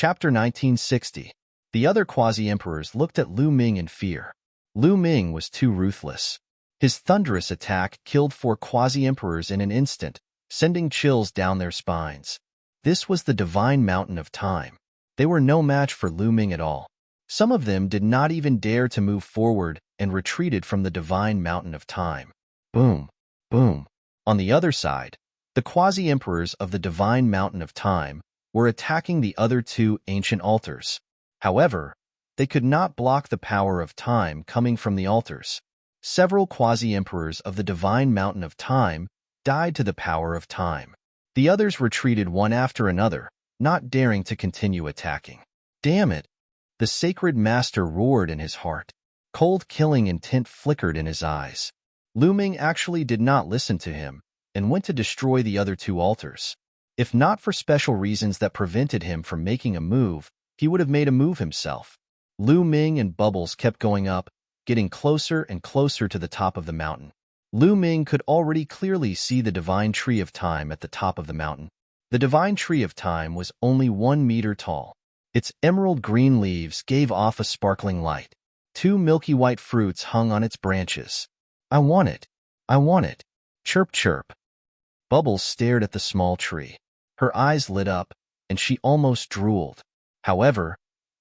Chapter 1960. The other quasi-emperors looked at Lu Ming in fear. Lu Ming was too ruthless. His thunderous attack killed 4 quasi-emperors in an instant, sending chills down their spines. This was the divine mountain of time. They were no match for Lu Ming at all. Some of them did not even dare to move forward and retreated from the divine mountain of time. Boom, boom. On the other side, the quasi-emperors of the divine mountain of time were attacking the other 2 ancient altars. However, they could not block the power of time coming from the altars. Several quasi-emperors of the divine mountain of time died to the power of time. The others retreated one after another, not daring to continue attacking. Damn it! The sacred master roared in his heart. Cold killing intent flickered in his eyes. Lu Ming actually did not listen to him and went to destroy the other 2 altars. If not for special reasons that prevented him from making a move, he would have made a move himself. Lu Ming and Bubbles kept going up, getting closer and closer to the top of the mountain. Lu Ming could already clearly see the divine tree of time at the top of the mountain. The divine tree of time was only 1 meter tall. Its emerald green leaves gave off a sparkling light. 2 milky white fruits hung on its branches. I want it. I want it. Chirp, chirp. Bubbles stared at the small tree. Her eyes lit up, and she almost drooled. However,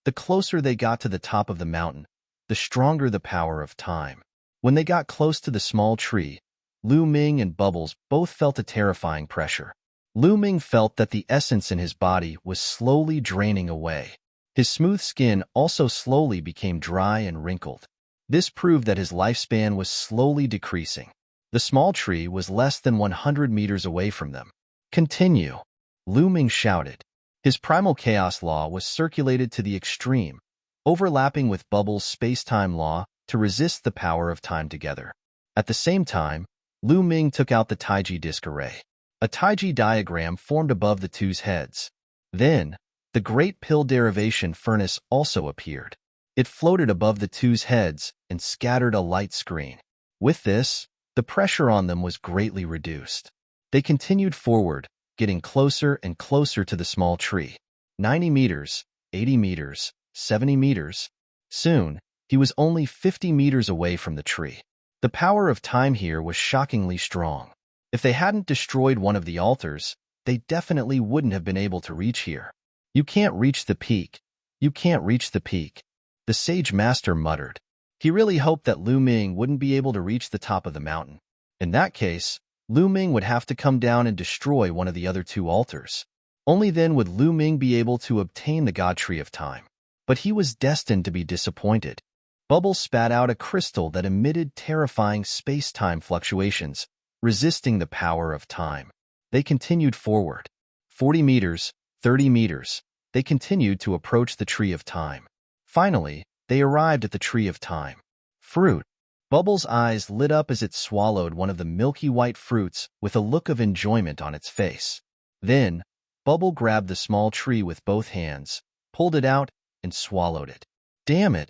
the closer they got to the top of the mountain, the stronger the power of time. When they got close to the small tree, Lu Ming and Bubbles both felt a terrifying pressure. Lu Ming felt that the essence in his body was slowly draining away. His smooth skin also slowly became dry and wrinkled. This proved that his lifespan was slowly decreasing. The small tree was less than 100 meters away from them. Continue, Lu Ming shouted. His primal chaos law was circulated to the extreme, overlapping with Bubbles' space-time law to resist the power of time together. At the same time, Lu Ming took out the Taiji disk array. A Taiji diagram formed above the 2's heads. Then, the Great Pill Derivation Furnace also appeared. It floated above the 2's heads and scattered a light screen. With this, the pressure on them was greatly reduced. They continued forward, getting closer and closer to the small tree. 90 meters, 80 meters, 70 meters. Soon, he was only 50 meters away from the tree. The power of time here was shockingly strong. If they hadn't destroyed one of the altars, they definitely wouldn't have been able to reach here. You can't reach the peak. You can't reach the peak. The sage master muttered. He really hoped that Lu Ming wouldn't be able to reach the top of the mountain. In that case, Lu Ming would have to come down and destroy one of the other 2 altars. Only then would Lu Ming be able to obtain the God Tree of Time. But he was destined to be disappointed. Bubbles spat out a crystal that emitted terrifying space-time fluctuations, resisting the power of time. They continued forward. 40 meters, 30 meters. They continued to approach the Tree of Time. Finally, they arrived at the Tree of Time. Fruit. Bubbles' eyes lit up as it swallowed one of the milky white fruits with a look of enjoyment on its face. Then, Bubble grabbed the small tree with both hands, pulled it out, and swallowed it. Damn it!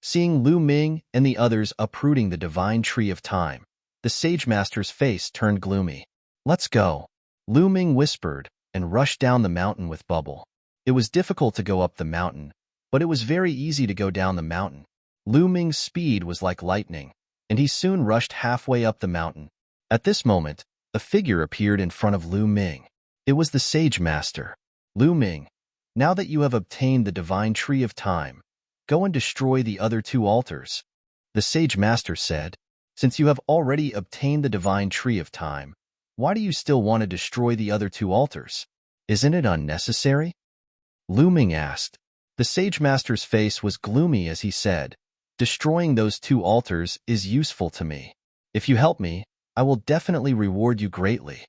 Seeing Lu Ming and the others uprooting the divine Tree of Time, the Sage Master's face turned gloomy. Let's go, Lu Ming whispered and rushed down the mountain with Bubble. It was difficult to go up the mountain, but it was very easy to go down the mountain. Lu Ming's speed was like lightning, and he soon rushed halfway up the mountain. At this moment, a figure appeared in front of Lu Ming. It was the Sage Master. Lu Ming, now that you have obtained the divine Tree of Time, go and destroy the other 2 altars. The Sage Master said, since you have already obtained the divine Tree of Time, why do you still want to destroy the other 2 altars? Isn't it unnecessary? Lu Ming asked. The Sage Master's face was gloomy as he said, destroying those 2 altars is useful to me. If you help me, I will definitely reward you greatly.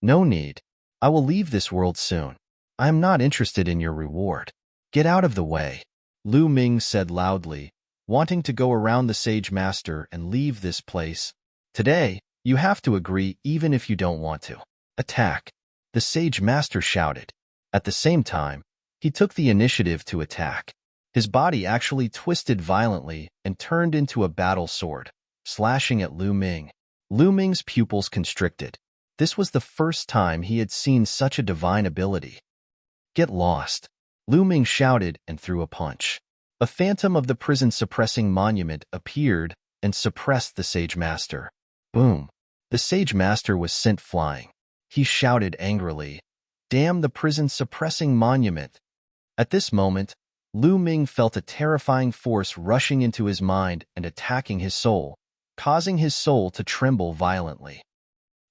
No need. I will leave this world soon. I am not interested in your reward. Get out of the way, Lu Ming said loudly, wanting to go around the Sage Master and leave this place. Today, you have to agree even if you don't want to. Attack, the Sage Master shouted. At the same time, he took the initiative to attack. His body actually twisted violently and turned into a battle sword, slashing at Lu Ming. Lu Ming's pupils constricted. This was the first time he had seen such a divine ability. Get lost. Lu Ming shouted and threw a punch. A phantom of the prison-suppressing monument appeared and suppressed the Sage Master. Boom! The Sage Master was sent flying. He shouted angrily, "Damn the prison-suppressing monument!" At this moment, Lu Ming felt a terrifying force rushing into his mind and attacking his soul, causing his soul to tremble violently.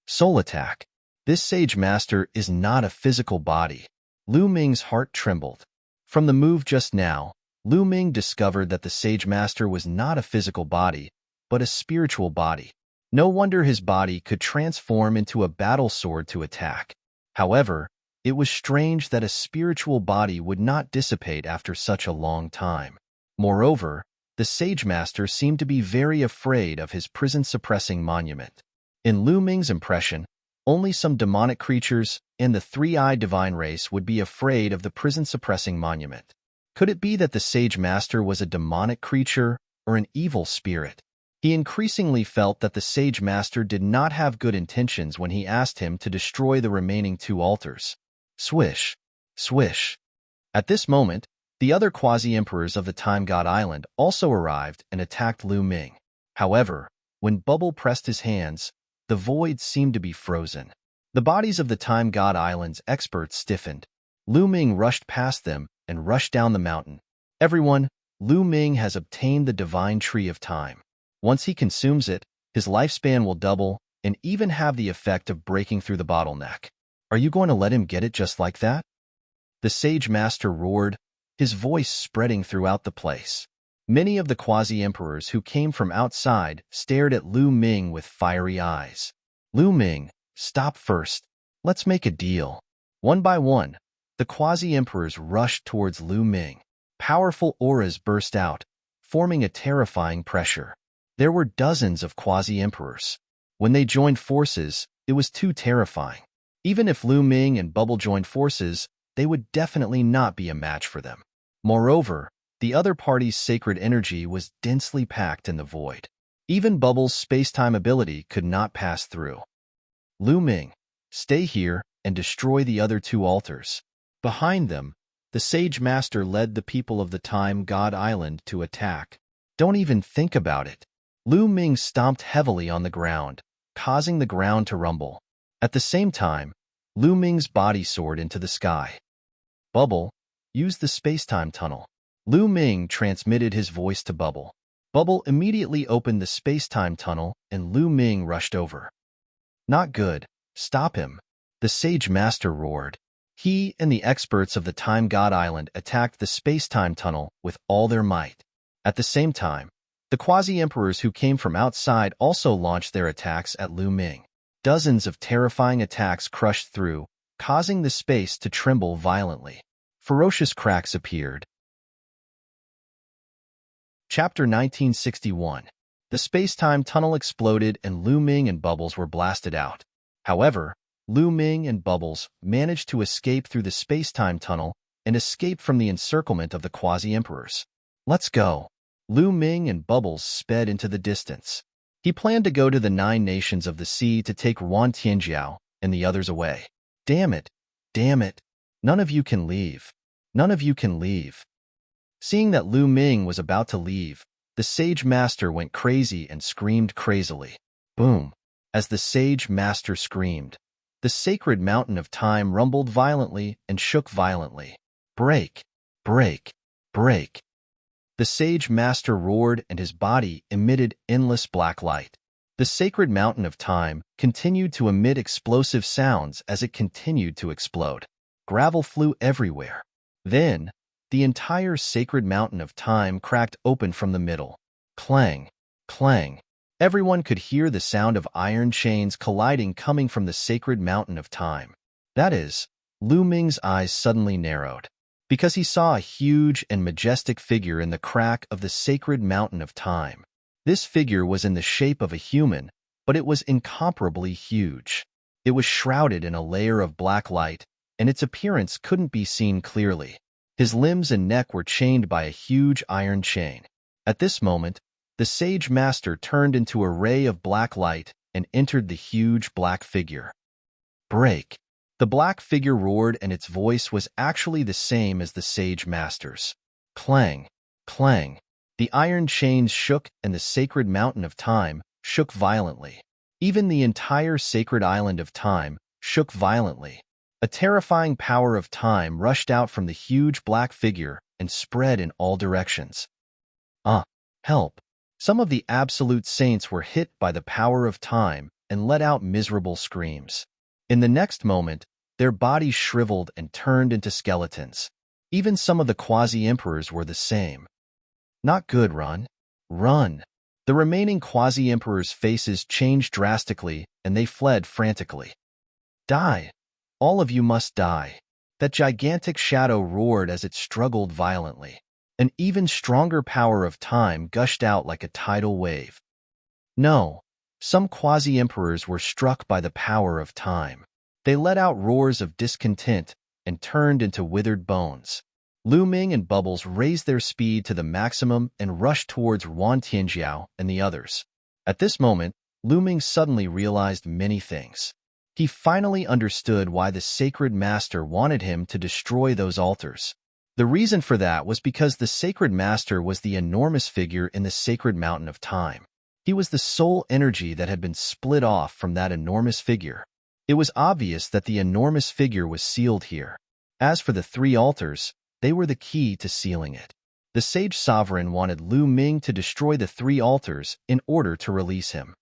Soul attack. This Sage Master is not a physical body. Lu Ming's heart trembled. From the move just now, Lu Ming discovered that the Sage Master was not a physical body, but a spiritual body. No wonder his body could transform into a battle sword to attack. However, it was strange that a spiritual body would not dissipate after such a long time. Moreover, the Sage Master seemed to be very afraid of his prison-suppressing monument. In Lu Ming's impression, only some demonic creatures and the three-eyed divine race would be afraid of the prison-suppressing monument. Could it be that the Sage Master was a demonic creature or an evil spirit? He increasingly felt that the Sage Master did not have good intentions when he asked him to destroy the remaining two altars. Swish, swish. At this moment, the other quasi-emperors of the Time God Island also arrived and attacked Lu Ming. However, when Bubble pressed his hands, the void seemed to be frozen. The bodies of the Time God Island's experts stiffened. Lu Ming rushed past them and rushed down the mountain. Everyone, Lu Ming has obtained the Divine Tree of Time. Once he consumes it, his lifespan will double and even have the effect of breaking through the bottleneck. Are you going to let him get it just like that? The Sage Master roared, his voice spreading throughout the place. Many of the quasi-emperors who came from outside stared at Lu Ming with fiery eyes. Lu Ming, stop first. Let's make a deal. One by one, the quasi-emperors rushed towards Lu Ming. Powerful auras burst out, forming a terrifying pressure. There were dozens of quasi-emperors. When they joined forces, it was too terrifying. Even if Lu Ming and Bubble joined forces, they would definitely not be a match for them. Moreover, the other party's sacred energy was densely packed in the void. Even Bubble's space-time ability could not pass through. Lu Ming, stay here and destroy the other two altars. Behind them, the Sage Master led the people of the Time God Island to attack. Don't even think about it. Lu Ming stomped heavily on the ground, causing the ground to rumble. At the same time, Lu Ming's body soared into the sky. Bubble, use the space-time tunnel. Lu Ming transmitted his voice to Bubble. Bubble immediately opened the space-time tunnel and Lu Ming rushed over. Not good. Stop him. The Sage Master roared. He and the experts of the Time God Island attacked the space-time tunnel with all their might. At the same time, the quasi-emperors who came from outside also launched their attacks at Lu Ming. Dozens of terrifying attacks crushed through, causing the space to tremble violently. Ferocious cracks appeared. Chapter 1961. The space-time tunnel exploded and Lu Ming and Bubbles were blasted out. However, Lu Ming and Bubbles managed to escape through the space-time tunnel and escape from the encirclement of the quasi-emperors. Let's go. Lu Ming and Bubbles sped into the distance. He planned to go to the 9 nations of the sea to take Yuan Tianjiao and the others away. Damn it. Damn it. None of you can leave. None of you can leave. Seeing that Lu Ming was about to leave, the Sage Master went crazy and screamed crazily. Boom. As the Sage Master screamed, the sacred mountain of time rumbled violently and shook violently. Break. Break. Break. The Sage Master roared and his body emitted endless black light. The sacred mountain of time continued to emit explosive sounds as it continued to explode. Gravel flew everywhere. Then, the entire sacred mountain of time cracked open from the middle. Clang, clang. Everyone could hear the sound of iron chains colliding coming from the sacred mountain of time. That is, Lu Ming's eyes suddenly narrowed, because he saw a huge and majestic figure in the crack of the sacred mountain of time. This figure was in the shape of a human, but it was incomparably huge. It was shrouded in a layer of black light, and its appearance couldn't be seen clearly. His limbs and neck were chained by a huge iron chain. At this moment, the Sage Master turned into a ray of black light and entered the huge black figure. Break. The black figure roared, and its voice was actually the same as the sage master's. Clang, clang. The iron chains shook, and the sacred mountain of time shook violently. Even the entire sacred island of time shook violently. A terrifying power of time rushed out from the huge black figure and spread in all directions. Help! Some of the absolute saints were hit by the power of time and let out miserable screams. In the next moment, their bodies shriveled and turned into skeletons. Even some of the quasi-emperors were the same. Not good, run. Run! The remaining quasi-emperors' faces changed drastically, and they fled frantically. Die! All of you must die! That gigantic shadow roared as it struggled violently. An even stronger power of time gushed out like a tidal wave. No, some quasi-emperors were struck by the power of time. They let out roars of discontent and turned into withered bones. Lu Ming and Bubbles raised their speed to the maximum and rushed towards Yuan Tianjiao and the others. At this moment, Lu Ming suddenly realized many things. He finally understood why the sacred master wanted him to destroy those altars. The reason for that was because the sacred master was the enormous figure in the sacred mountain of time. He was the sole energy that had been split off from that enormous figure. It was obvious that the enormous figure was sealed here. As for the three altars, they were the key to sealing it. The sage sovereign wanted Lu Ming to destroy the three altars in order to release him.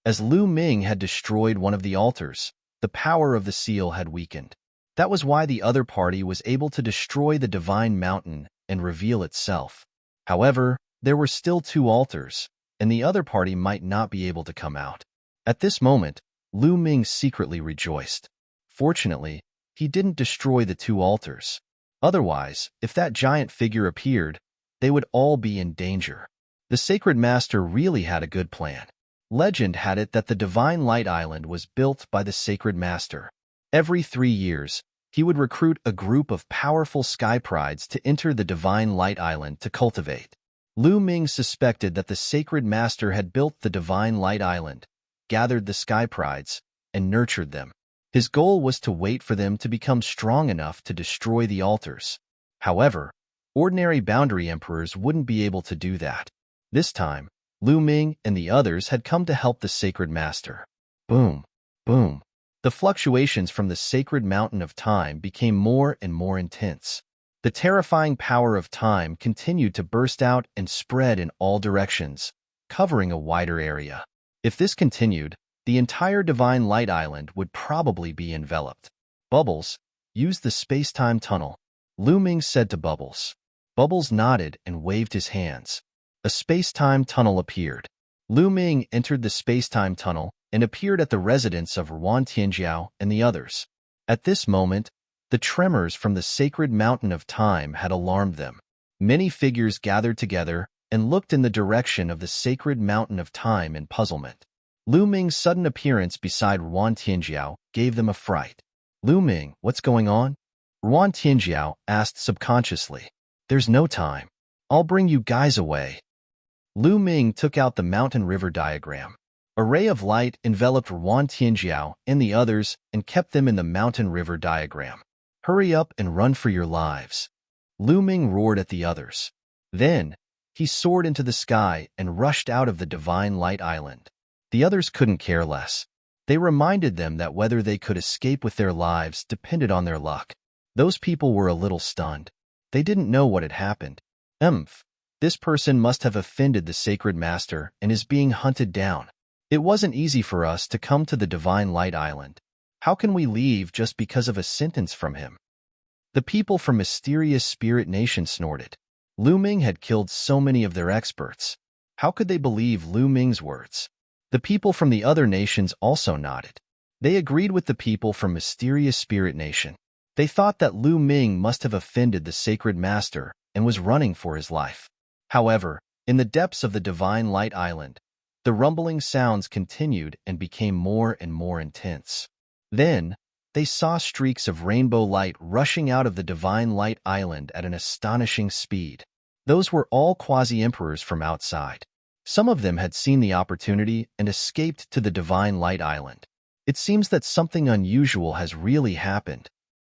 As Lu Ming had destroyed one of the altars, the power of the seal had weakened. That was why the other party was able to destroy the divine mountain and reveal itself. However, there were still two altars, and the other party might not be able to come out. At this moment, Lu Ming secretly rejoiced. Fortunately, he didn't destroy the two altars. Otherwise, if that giant figure appeared, they would all be in danger. The sacred master really had a good plan. Legend had it that the Divine Light Island was built by the sacred master. Every 3 years, he would recruit a group of powerful sky prides to enter the Divine Light Island to cultivate. Lu Ming suspected that the sacred master had built the Divine Light Island, gathered the sky prides, and nurtured them. His goal was to wait for them to become strong enough to destroy the altars. However, ordinary boundary emperors wouldn't be able to do that. This time, Lu Ming and the others had come to help the sacred master. Boom, boom. The fluctuations from the sacred mountain of time became more and more intense. The terrifying power of time continued to burst out and spread in all directions, covering a wider area. If this continued, the entire Divine Light Island would probably be enveloped. Bubbles, use the space-time tunnel, Lu Ming said to Bubbles. Bubbles nodded and waved his hands. A space-time tunnel appeared. Lu Ming entered the space-time tunnel and appeared at the residence of Yuan Tianjiao and the others. At this moment, the tremors from the sacred mountain of time had alarmed them. Many figures gathered together and looked in the direction of the sacred mountain of time in puzzlement. Lu Ming's sudden appearance beside Yuan Tianjiao gave them a fright. Lu Ming, what's going on? Yuan Tianjiao asked subconsciously. There's no time. I'll bring you guys away. Lu Ming took out the mountain river diagram. A ray of light enveloped Yuan Tianjiao and the others and kept them in the mountain river diagram. Hurry up and run for your lives. Lu Ming roared at the others. Then, he soared into the sky and rushed out of the Divine Light Island. The others couldn't care less. They reminded them that whether they could escape with their lives depended on their luck. Those people were a little stunned. They didn't know what had happened. This person must have offended the sacred master and is being hunted down. It wasn't easy for us to come to the Divine Light Island. How can we leave just because of a sentence from him? The people from Mysterious Spirit Nation snorted. Lu Ming had killed so many of their experts. How could they believe Lu Ming's words? The people from the other nations also nodded. They agreed with the people from Mysterious Spirit Nation. They thought that Lu Ming must have offended the sacred master and was running for his life. However, in the depths of the Divine Light Island, the rumbling sounds continued and became more and more intense. Then, they saw streaks of rainbow light rushing out of the Divine Light Island at an astonishing speed. Those were all quasi-emperors from outside. Some of them had seen the opportunity and escaped to the Divine Light Island. It seems that something unusual has really happened.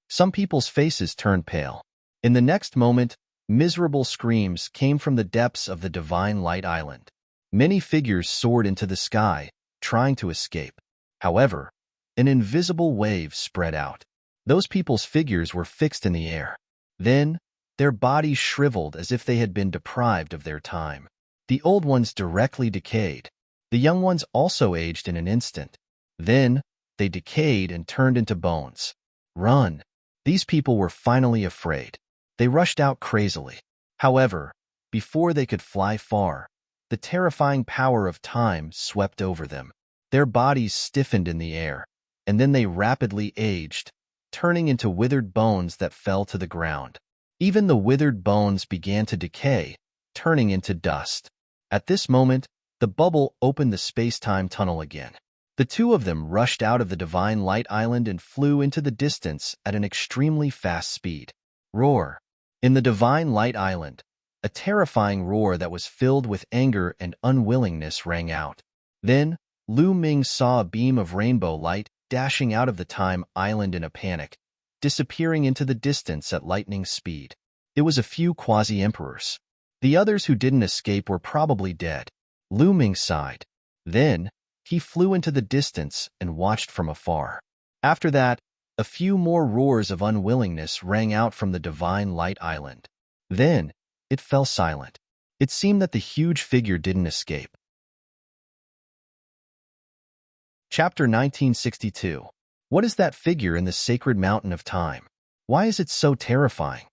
Some people's faces turned pale. In the next moment, miserable screams came from the depths of the Divine Light Island. Many figures soared into the sky, trying to escape. However, an invisible wave spread out. Those people's figures were fixed in the air. Then, their bodies shriveled as if they had been deprived of their time. The old ones directly decayed. The young ones also aged in an instant. Then, they decayed and turned into bones. Run! These people were finally afraid. They rushed out crazily. However, before they could fly far, the terrifying power of time swept over them. Their bodies stiffened in the air, and then they rapidly aged, turning into withered bones that fell to the ground. Even the withered bones began to decay, turning into dust. At this moment, the bubble opened the space-time tunnel again. The two of them rushed out of the Divine Light Island and flew into the distance at an extremely fast speed. Roar! In the Divine Light Island, a terrifying roar that was filled with anger and unwillingness rang out. Then, Lu Ming saw a beam of rainbow light dashing out of the Time Island in a panic, disappearing into the distance at lightning speed. It was a few quasi-emperors. The others who didn't escape were probably dead. Lu Ming sighed. Then, he flew into the distance and watched from afar. After that, a few more roars of unwillingness rang out from the Divine Light Island. Then, it fell silent. It seemed that the huge figure didn't escape. Chapter 1962. What is that figure in the sacred mountain of time? Why is it so terrifying?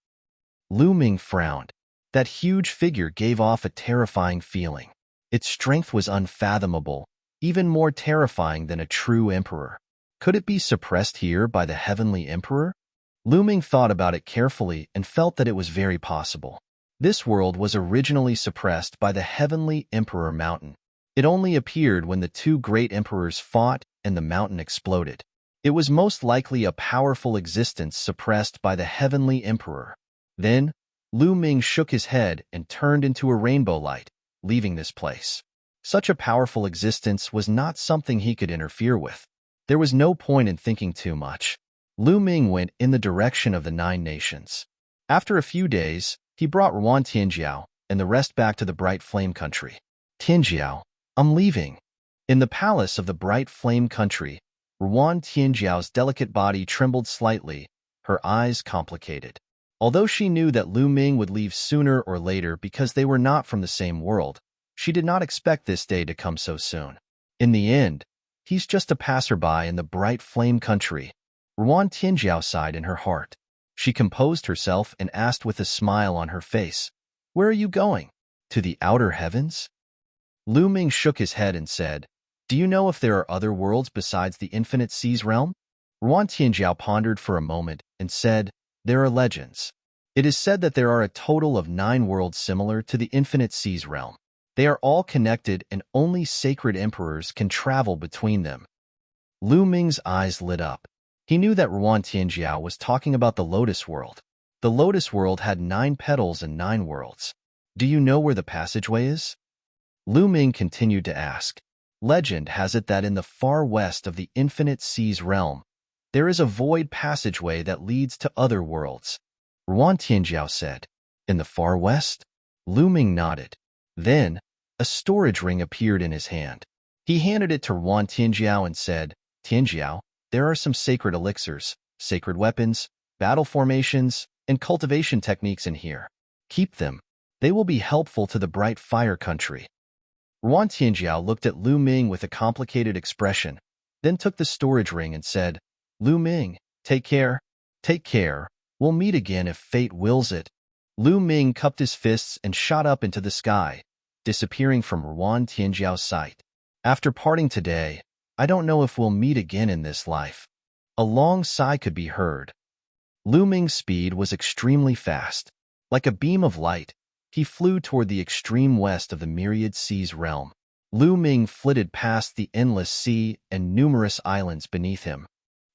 Lu Ming frowned. That huge figure gave off a terrifying feeling. Its strength was unfathomable, even more terrifying than a true emperor. Could it be suppressed here by the heavenly emperor? Lu Ming thought about it carefully and felt that it was very possible. This world was originally suppressed by the heavenly emperor mountain. It only appeared when the two great emperors fought and the mountain exploded. It was most likely a powerful existence suppressed by the heavenly emperor. Then, Lu Ming shook his head and turned into a rainbow light, leaving this place. Such a powerful existence was not something he could interfere with. There was no point in thinking too much. Lu Ming went in the direction of the 9 nations. After a few days, he brought Ruan Tianjiao and the rest back to the Bright Flame Country. Tianjiao, I'm leaving. In the palace of the Bright Flame Country, Ruan Tianjiao's delicate body trembled slightly, her eyes complicated. Although she knew that Lu Ming would leave sooner or later because they were not from the same world, she did not expect this day to come so soon. In the end, he's just a passerby in the Bright Flame Country. Ruan Tianjiao sighed in her heart. She composed herself and asked with a smile on her face, "Where are you going? To the outer heavens?" Lu Ming shook his head and said, "Do you know if there are other worlds besides the Infinite Seas realm?" Ruan Tianjiao pondered for a moment and said, "There are legends. It is said that there are a total of 9 worlds similar to the Infinite Seas realm. They are all connected and only sacred emperors can travel between them." Lu Ming's eyes lit up. He knew that Ruan Tianjiao was talking about the Lotus World. The Lotus World had 9 petals and 9 worlds. Do you know where the passageway is? Lu Ming continued to ask. Legend has it that in the far west of the Infinite Seas realm, there is a void passageway that leads to other worlds. Ruan Tianjiao said. In the far west? Lu Ming nodded. Then, a storage ring appeared in his hand. He handed it to Ruan Tianjiao and said, Tianjiao, there are some sacred elixirs, sacred weapons, battle formations, and cultivation techniques in here. Keep them. They will be helpful to the Bright Fire Country. Ruan Tianjiao looked at Lu Ming with a complicated expression, then took the storage ring and said, Lu Ming, take care. Take care. We'll meet again if fate wills it. Lu Ming cupped his fists and shot up into the sky, disappearing from Ruan Tianjiao's sight. After parting today, I don't know if we'll meet again in this life. A long sigh could be heard. Lu Ming's speed was extremely fast. Like a beam of light, he flew toward the extreme west of the Myriad Seas realm. Lu Ming flitted past the endless sea and numerous islands beneath him.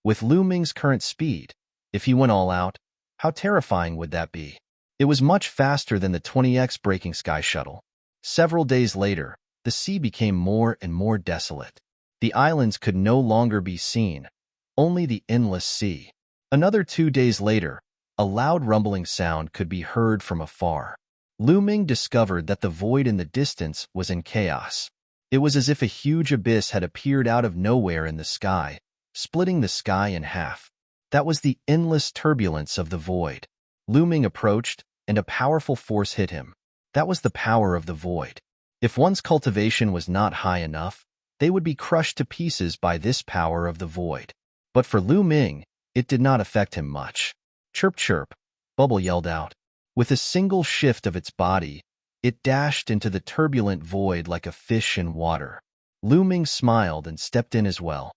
With Lu Ming's current speed, if he went all out, how terrifying would that be? It was much faster than the 20X Breaking Sky shuttle. Several days later, the sea became more and more desolate. The islands could no longer be seen, only the endless sea. Another 2 days later, a loud rumbling sound could be heard from afar. Lu Ming discovered that the void in the distance was in chaos. It was as if a huge abyss had appeared out of nowhere in the sky, splitting the sky in half. That was the endless turbulence of the void. Lu Ming approached, and a powerful force hit him. That was the power of the void. If one's cultivation was not high enough, they would be crushed to pieces by this power of the void. But for Lu Ming, it did not affect him much. Chirp, chirp, Bubble yelled out. With a single shift of its body, it dashed into the turbulent void like a fish in water. Lu Ming smiled and stepped in as well.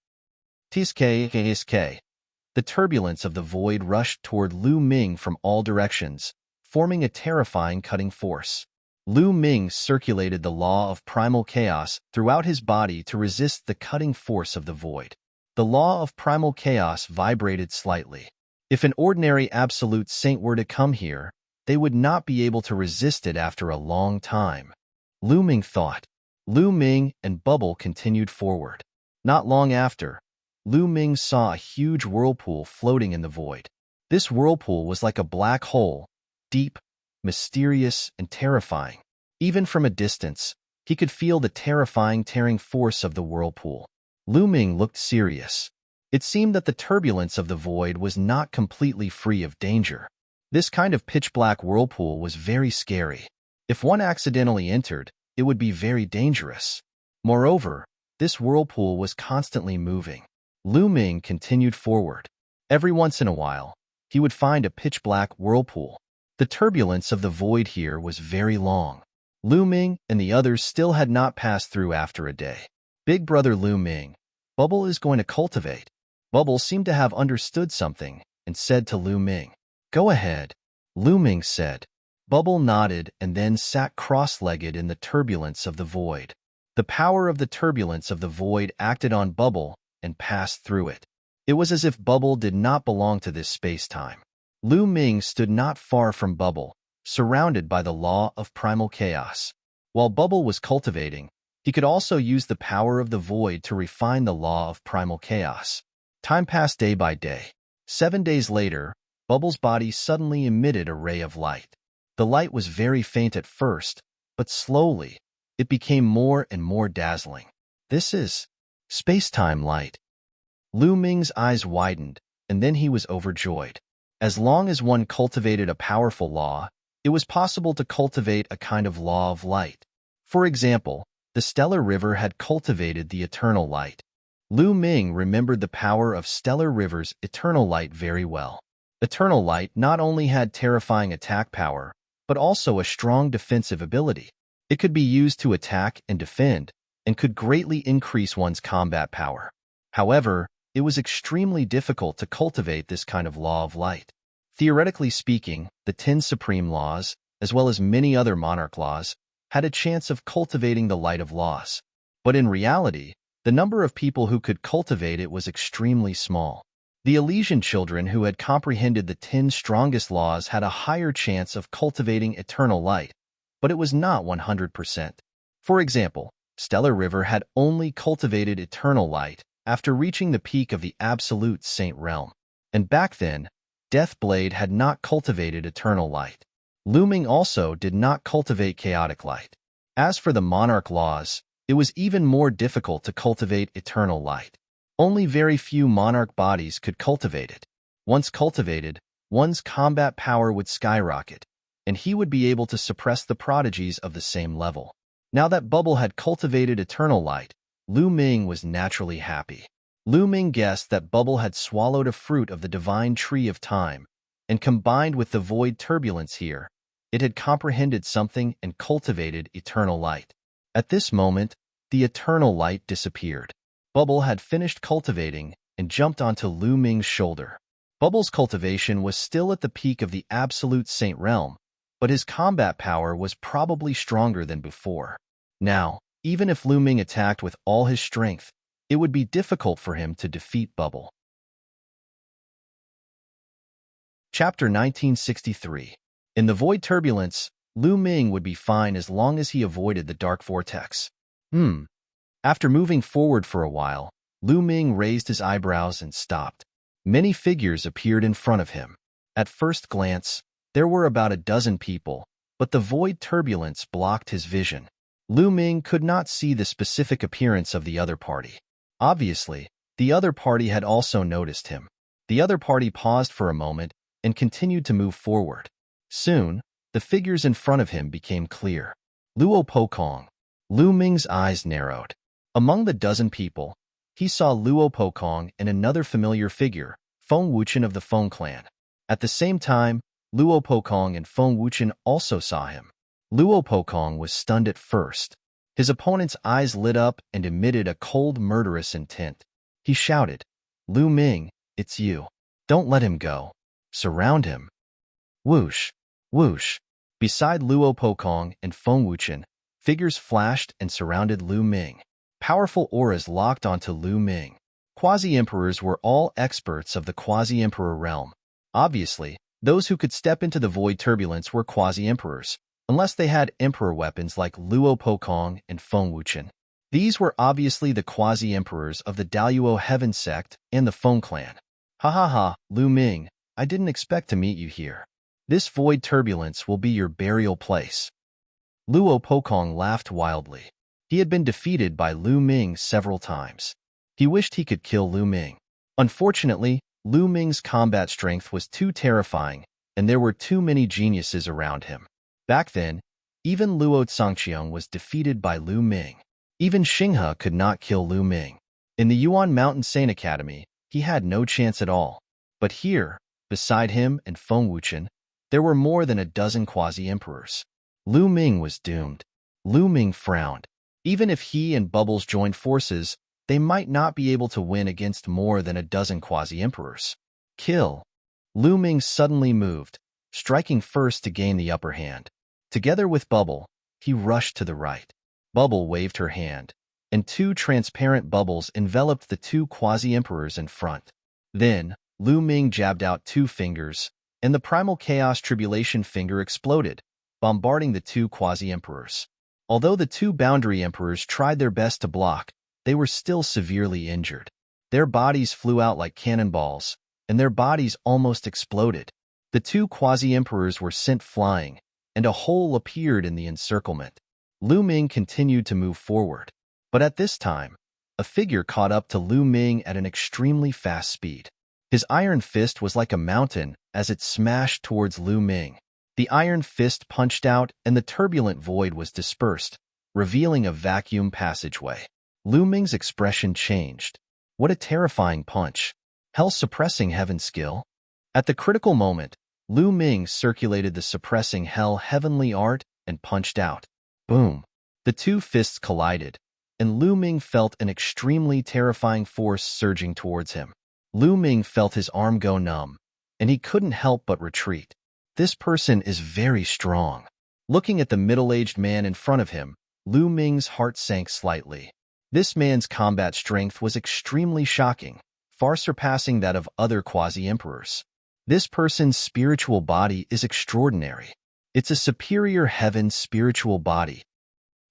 Tsk. The turbulence of the void rushed toward Lu Ming from all directions, forming a terrifying cutting force. Lu Ming circulated the law of primal chaos throughout his body to resist the cutting force of the void. The law of primal chaos vibrated slightly. If an ordinary absolute saint were to come here, they would not be able to resist it after a long time. Lu Ming thought. Lu Ming and Bubble continued forward. Not long after, Lu Ming saw a huge whirlpool floating in the void. This whirlpool was like a black hole, deep, mysterious, and terrifying. Even from a distance, he could feel the terrifying tearing force of the whirlpool. Lu Ming looked serious. It seemed that the turbulence of the void was not completely free of danger. This kind of pitch-black whirlpool was very scary. If one accidentally entered, it would be very dangerous. Moreover, this whirlpool was constantly moving. Lu Ming continued forward. Every once in a while, he would find a pitch-black whirlpool. The turbulence of the void here was very long. Lu Ming and the others still had not passed through after a day. Big brother Lu Ming, Bubble is going to cultivate. Bubble seemed to have understood something and said to Lu Ming, "Go ahead," Lu Ming said. Bubble nodded and then sat cross-legged in the turbulence of the void. The power of the turbulence of the void acted on Bubble and passed through it. It was as if Bubble did not belong to this space-time. Lu Ming stood not far from Bubble, surrounded by the law of primal chaos. While Bubble was cultivating, he could also use the power of the void to refine the law of primal chaos. Time passed day by day. 7 days later, Bubble's body suddenly emitted a ray of light. The light was very faint at first, but slowly, it became more and more dazzling. This is space-time light. Lu Ming's eyes widened, and then he was overjoyed. As long as one cultivated a powerful law, it was possible to cultivate a kind of law of light. For example, the stellar river had cultivated the eternal light. Lu Ming remembered the power of stellar river's eternal light very well. Eternal light not only had terrifying attack power, but also a strong defensive ability. It could be used to attack and defend, and could greatly increase one's combat power. However, it was extremely difficult to cultivate this kind of law of light. Theoretically speaking, the 10 supreme laws, as well as many other monarch laws, had a chance of cultivating the light of laws. But in reality, the number of people who could cultivate it was extremely small. The Elysian children who had comprehended the 10 strongest laws had a higher chance of cultivating eternal light, but it was not 100%. For example, Stellar River had only cultivated eternal light after reaching the peak of the absolute saint realm. And back then, Deathblade had not cultivated eternal light. Lu Ming also did not cultivate chaotic light. As for the monarch laws, it was even more difficult to cultivate eternal light. Only very few monarch bodies could cultivate it. Once cultivated, one's combat power would skyrocket, and he would be able to suppress the prodigies of the same level. Now that Bubble had cultivated eternal light, Lu Ming was naturally happy. Lu Ming guessed that Bubble had swallowed a fruit of the divine tree of time, and combined with the void turbulence here, it had comprehended something and cultivated eternal light. At this moment, the eternal light disappeared. Bubble had finished cultivating and jumped onto Lu Ming's shoulder. Bubble's cultivation was still at the peak of the absolute saint realm, but his combat power was probably stronger than before. Now, even if Lu Ming attacked with all his strength, it would be difficult for him to defeat Bubble. Chapter 1963. In the void turbulence, Lu Ming would be fine as long as he avoided the dark vortex. After moving forward for a while, Lu Ming raised his eyebrows and stopped. Many figures appeared in front of him. At first glance, there were about a dozen people, but the void turbulence blocked his vision. Lu Ming could not see the specific appearance of the other party. Obviously, the other party had also noticed him. The other party paused for a moment and continued to move forward. Soon, the figures in front of him became clear. Luo Pokong. Lu Ming's eyes narrowed. Among the dozen people, he saw Luo Pokong and another familiar figure, Feng Wuchen of the Feng clan. At the same time, Luo Pokong and Feng Wuchen also saw him. Luo Pokong was stunned at first. His opponent's eyes lit up and emitted a cold, murderous intent. He shouted, "Lu Ming, it's you. Don't let him go. Surround him." Whoosh, whoosh. Beside Luo Pokong and Feng Wuchen, figures flashed and surrounded Lu Ming. Powerful auras locked onto Lu Ming. Quasi-emperors were all experts of the quasi-emperor realm. Obviously, those who could step into the void turbulence were quasi-emperors, unless they had emperor weapons like Luo Pokong and Feng Wuchen. These were obviously the quasi-emperors of the Daluo Heaven sect and the Feng clan. Ha ha ha, Lu Ming, I didn't expect to meet you here. This void turbulence will be your burial place. Luo Pokong laughed wildly. He had been defeated by Lu Ming several times. He wished he could kill Lu Ming. Unfortunately, Lu Ming's combat strength was too terrifying, and there were too many geniuses around him. Back then, even Luo Tsangqiang was defeated by Lu Ming. Even Xinghe could not kill Lu Ming. In the Yuan Mountain Sane Academy, he had no chance at all. But here, beside him and Feng Wuchen, there were more than a dozen quasi-emperors. Lu Ming was doomed. Lu Ming frowned. Even if he and Bubbles joined forces, they might not be able to win against more than a dozen quasi-emperors. Kill. Lu Ming suddenly moved, striking first to gain the upper hand. Together with Bubble, he rushed to the right. Bubble waved her hand, and two transparent bubbles enveloped the two quasi-emperors in front. Then, Lu Ming jabbed out two fingers, and the primal chaos tribulation finger exploded, bombarding the two quasi-emperors. Although the two boundary emperors tried their best to block, they were still severely injured. Their bodies flew out like cannonballs, and their bodies almost exploded. The two quasi-emperors were sent flying, and a hole appeared in the encirclement. Lu Ming continued to move forward. But at this time, a figure caught up to Lu Ming at an extremely fast speed. His iron fist was like a mountain as it smashed towards Lu Ming. The iron fist punched out and the turbulent void was dispersed, revealing a vacuum passageway. Lu Ming's expression changed. What a terrifying punch. Hell suppressing heaven skill. At the critical moment, Lu Ming circulated the suppressing hell heavenly art and punched out. Boom. The two fists collided, and Lu Ming felt an extremely terrifying force surging towards him. Lu Ming felt his arm go numb, and he couldn't help but retreat. This person is very strong. Looking at the middle-aged man in front of him, Lu Ming's heart sank slightly. This man's combat strength was extremely shocking, far surpassing that of other quasi-emperors. This person's spiritual body is extraordinary. It's a superior heaven spiritual body.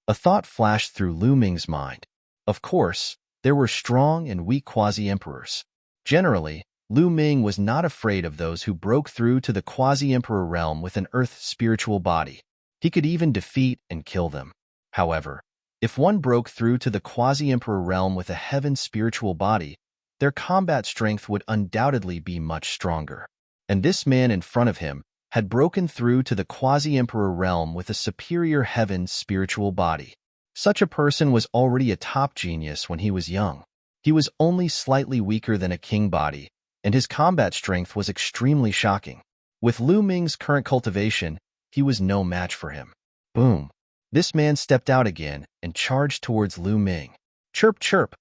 A thought flashed through Lu Ming's mind. Of course, there were strong and weak quasi-emperors. Generally, Lu Ming was not afraid of those who broke through to the quasi-emperor realm with an earth spiritual body. He could even defeat and kill them. However, if one broke through to the quasi-emperor realm with a heaven spiritual body, their combat strength would undoubtedly be much stronger. And this man in front of him had broken through to the quasi-emperor realm with a superior heaven spiritual body. Such a person was already a top genius when he was young. He was only slightly weaker than a king body, and his combat strength was extremely shocking. With Lu Ming's current cultivation, he was no match for him. Boom. This man stepped out again and charged towards Lu Ming. Chirp, chirp.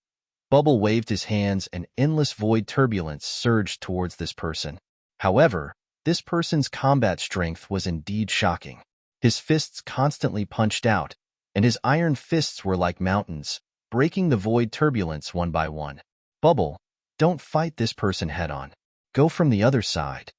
Bubble waved his hands and endless void turbulence surged towards this person. However, this person's combat strength was indeed shocking. His fists constantly punched out, and his iron fists were like mountains, breaking the void turbulence one by one. Bubble, don't fight this person head-on. Go from the other side.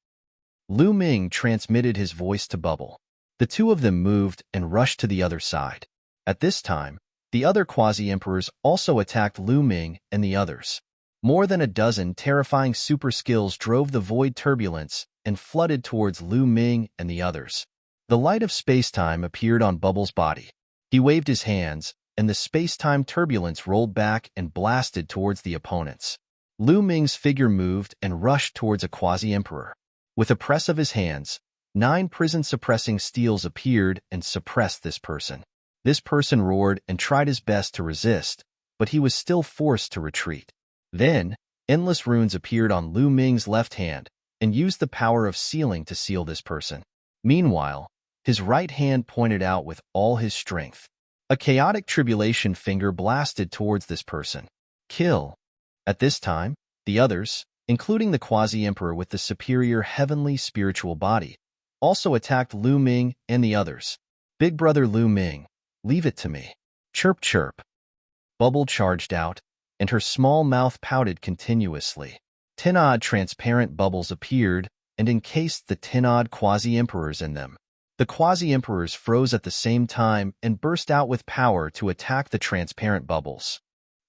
Lu Ming transmitted his voice to Bubble. The two of them moved and rushed to the other side. At this time, The other quasi-emperors also attacked Lu Ming and the others. More than a dozen terrifying super skills drove the void turbulence and flooded towards Lu Ming and the others. The light of space-time appeared on Bubble's body. He waved his hands, and the space-time turbulence rolled back and blasted towards the opponents. Lu Ming's figure moved and rushed towards a quasi-emperor. With a press of his hands, 9 prison-suppressing steels appeared and suppressed this person. This person roared and tried his best to resist, but he was still forced to retreat. Then, endless runes appeared on Lu Ming's left hand and used the power of sealing to seal this person. Meanwhile, his right hand pointed out with all his strength. A chaotic tribulation finger blasted towards this person. Kill. At this time, the others, including the quasi-emperor with the superior heavenly spiritual body, also attacked Lu Ming and the others. Big brother Lu Ming, leave it to me. Chirp chirp. Bubble charged out, and her small mouth pouted continuously. 10 odd transparent bubbles appeared and encased the 10 odd quasi-emperors in them. The quasi-emperors froze at the same time and burst out with power to attack the transparent bubbles.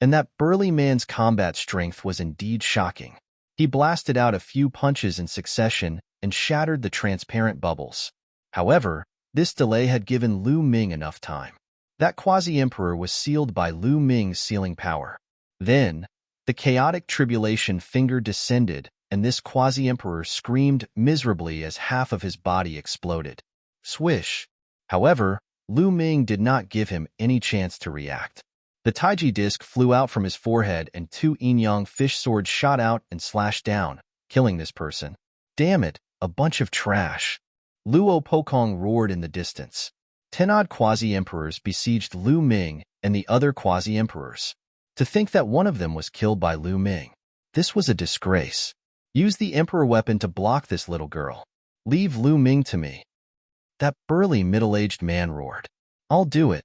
And that burly man's combat strength was indeed shocking. He blasted out a few punches in succession and shattered the transparent bubbles. However, this delay had given Lu Ming enough time. That quasi-emperor was sealed by Lu Ming's sealing power. Then, the chaotic tribulation finger descended, and this quasi-emperor screamed miserably as half of his body exploded. Swish! However, Lu Ming did not give him any chance to react. The Taiji disc flew out from his forehead and 2 yin-yang fish swords shot out and slashed down, killing this person. Damn it, a bunch of trash. Luo Pokong roared in the distance. 10 odd quasi-emperors besieged Lu Ming and the other quasi-emperors. To think that one of them was killed by Lu Ming. This was a disgrace. Use the emperor weapon to block this little girl. Leave Lu Ming to me. That burly middle-aged man roared. I'll do it.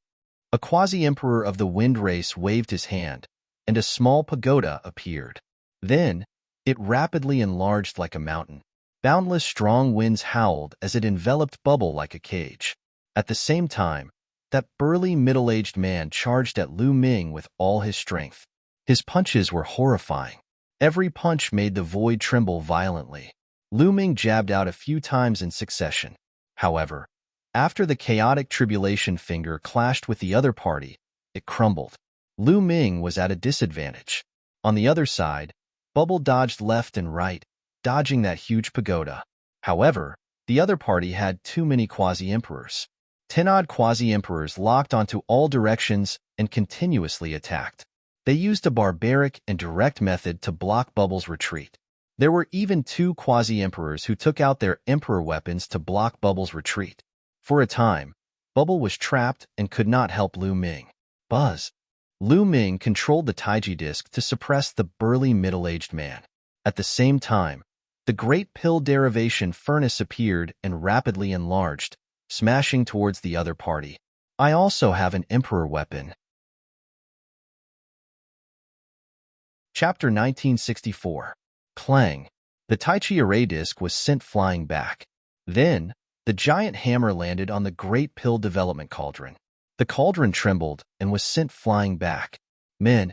A quasi-emperor of the wind race waved his hand, and a small pagoda appeared. Then, it rapidly enlarged like a mountain. Boundless strong winds howled as it enveloped Bubble like a cage. At the same time, that burly middle-aged man charged at Lu Ming with all his strength. His punches were horrifying. Every punch made the void tremble violently. Lu Ming jabbed out a few times in succession. However, after the chaotic tribulation finger clashed with the other party, it crumbled. Lu Ming was at a disadvantage. On the other side, Bubble dodged left and right, dodging that huge pagoda. However, the other party had too many quasi-emperors. 10 odd quasi-emperors locked onto all directions and continuously attacked. They used a barbaric and direct method to block Bubble's retreat. There were even 2 quasi-emperors who took out their emperor weapons to block Bubble's retreat. For a time, Bubble was trapped and could not help Lu Ming. Buzz. Lu Ming controlled the Taiji disc to suppress the burly middle-aged man. At the same time, the great pill derivation furnace appeared and rapidly enlarged, smashing towards the other party. I also have an emperor weapon. Chapter 1964. Clang. The Taichi array disc was sent flying back. Then, the giant hammer landed on the great pill development cauldron. The cauldron trembled and was sent flying back. Men,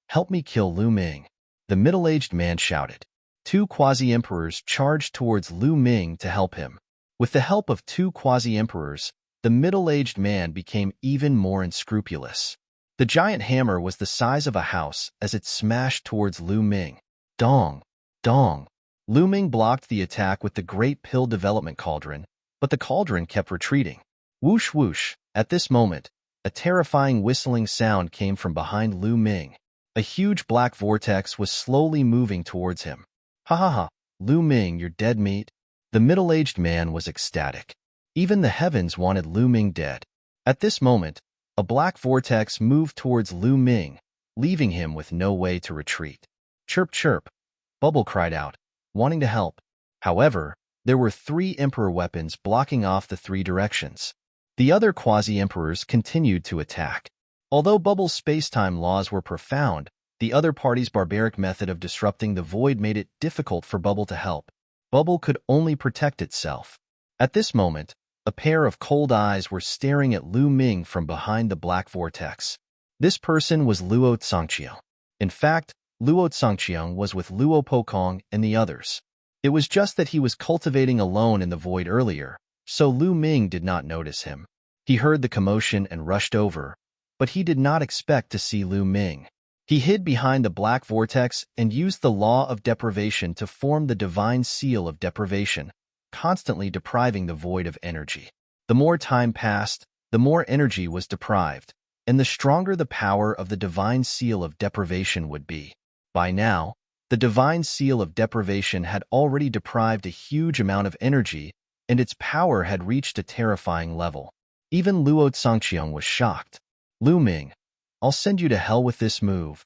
help me kill Lu Ming. The middle-aged man shouted. 2 quasi-emperors charged towards Lu Ming to help him. With the help of 2 quasi-emperors, the middle-aged man became even more unscrupulous. The giant hammer was the size of a house as it smashed towards Lu Ming. Dong! Dong! Lu Ming blocked the attack with the great pill development cauldron, but the cauldron kept retreating. Whoosh whoosh! At this moment, a terrifying whistling sound came from behind Lu Ming. A huge black vortex was slowly moving towards him. Ha ha ha! Lu Ming, you're dead meat. The middle-aged man was ecstatic. Even the heavens wanted Lu Ming dead. At this moment, a black vortex moved towards Lu Ming, leaving him with no way to retreat. Chirp chirp! Bubble cried out, wanting to help. However, there were 3 emperor weapons blocking off the 3 directions. The other quasi-emperors continued to attack. Although Bubble's space-time laws were profound, the other party's barbaric method of disrupting the void made it difficult for Bubble to help. Bubble could only protect itself. At this moment, a pair of cold eyes were staring at Lu Ming from behind the black vortex. This person was Luo Tsangqiang. In fact, Luo Tsangqiang was with Luo Pokong and the others. It was just that he was cultivating alone in the void earlier, so Lu Ming did not notice him. He heard the commotion and rushed over, but he did not expect to see Lu Ming. He hid behind the black vortex and used the law of deprivation to form the divine seal of deprivation, constantly depriving the void of energy. The more time passed, the more energy was deprived, and the stronger the power of the divine seal of deprivation would be. By now, the divine seal of deprivation had already deprived a huge amount of energy, and its power had reached a terrifying level. Even Luo Tsangqiang was shocked. Lu Ming, I'll send you to hell with this move.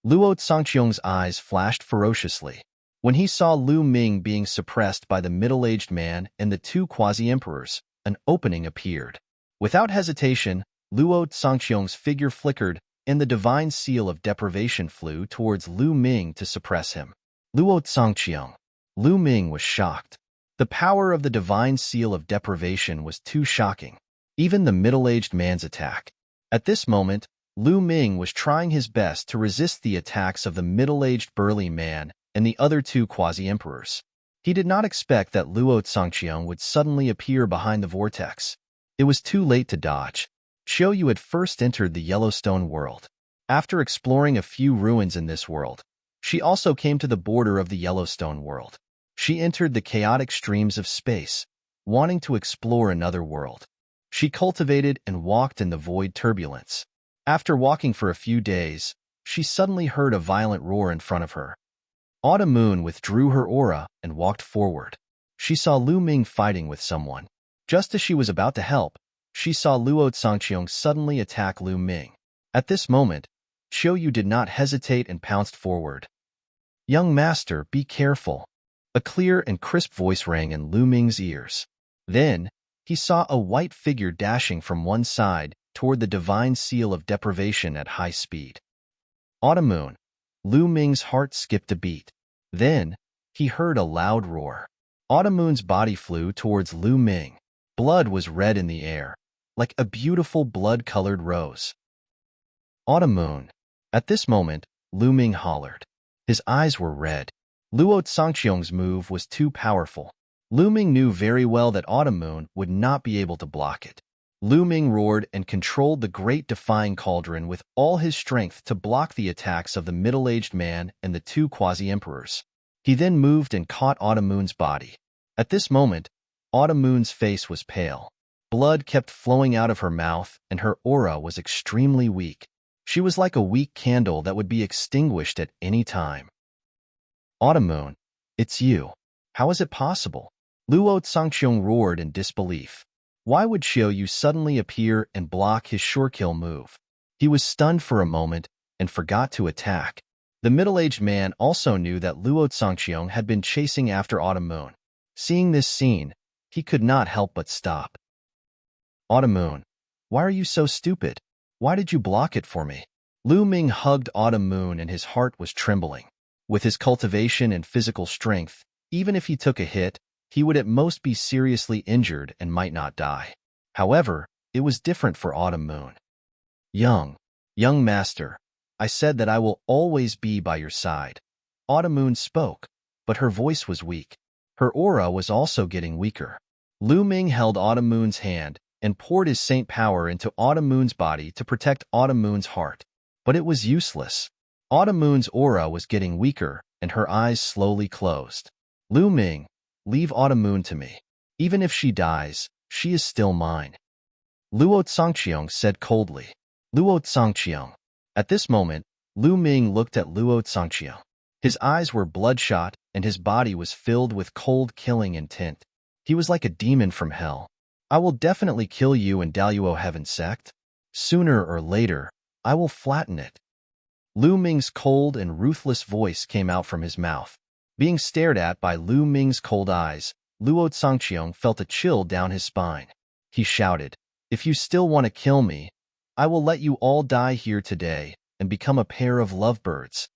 Luo Tsangqiang's eyes flashed ferociously. When he saw Lu Ming being suppressed by the middle-aged man and the two quasi-emperors, an opening appeared. Without hesitation, Luo Tsangqiang's figure flickered, and the divine seal of deprivation flew towards Lu Ming to suppress him. Luo Tsangqiang. Lu Ming was shocked. The power of the divine seal of deprivation was too shocking. Even the middle-aged man's attack. At this moment, Lu Ming was trying his best to resist the attacks of the middle-aged burly man and the other two quasi-emperors. He did not expect that Luo Tsangqiang would suddenly appear behind the vortex. It was too late to dodge. Xiaoyu had first entered the Yellowstone world. After exploring a few ruins in this world, she also came to the border of the Yellowstone world. She entered the chaotic streams of space, wanting to explore another world. She cultivated and walked in the void turbulence. After walking for a few days, she suddenly heard a violent roar in front of her. Autumn Moon withdrew her aura and walked forward. She saw Lu Ming fighting with someone. Just as she was about to help, she saw Luo Tsangqiang suddenly attack Lu Ming. At this moment, Xiaoyu did not hesitate and pounced forward. "Young master, be careful." A clear and crisp voice rang in Lu Ming's ears. Then, he saw a white figure dashing from one side toward the divine seal of deprivation at high speed. Autumn Moon. Lu Ming's heart skipped a beat. Then, he heard a loud roar. Autumn Moon's body flew towards Lu Ming. Blood was red in the air, like a beautiful blood-colored rose. Autumn Moon. At this moment, Lu Ming hollered. His eyes were red. Luo Tsangqiang's move was too powerful. Lu Ming knew very well that Autumn Moon would not be able to block it. Lu Ming roared and controlled the great defying cauldron with all his strength to block the attacks of the middle-aged man and the two quasi-emperors. He then moved and caught Autumn Moon's body. At this moment, Autumn Moon's face was pale. Blood kept flowing out of her mouth, and her aura was extremely weak. She was like a weak candle that would be extinguished at any time. Autumn Moon, it's you. How is it possible? Luo Tsangqiang roared in disbelief. Why would Xiaoyu suddenly appear and block his sure-kill move? He was stunned for a moment and forgot to attack. The middle-aged man also knew that Luo Tsangqiang had been chasing after Autumn Moon. Seeing this scene, he could not help but stop. Autumn Moon, why are you so stupid? Why did you block it for me? Lu Ming hugged Autumn Moon and his heart was trembling. With his cultivation and physical strength, even if he took a hit, he would at most be seriously injured and might not die. However, it was different for Autumn Moon. Young master, I said that I will always be by your side. Autumn Moon spoke, but her voice was weak. Her aura was also getting weaker. Lu Ming held Autumn Moon's hand and poured his saint power into Autumn Moon's body to protect Autumn Moon's heart. But it was useless. Autumn Moon's aura was getting weaker, and her eyes slowly closed. Lu Ming, leave Autumn Moon to me. Even if she dies, she is still mine. Luo Tsangqiang said coldly. Luo Tsangqiang. At this moment, Lu Ming looked at Luo Tsangqiang. His eyes were bloodshot, and his body was filled with cold killing intent. He was like a demon from hell. I will definitely kill you and Daluo Heaven Sect. Sooner or later, I will flatten it. Lu Ming's cold and ruthless voice came out from his mouth. Being stared at by Lu Ming's cold eyes, Luo Tsangqiang felt a chill down his spine. He shouted, "If you still want to kill me, I will let you all die here today and become a pair of lovebirds."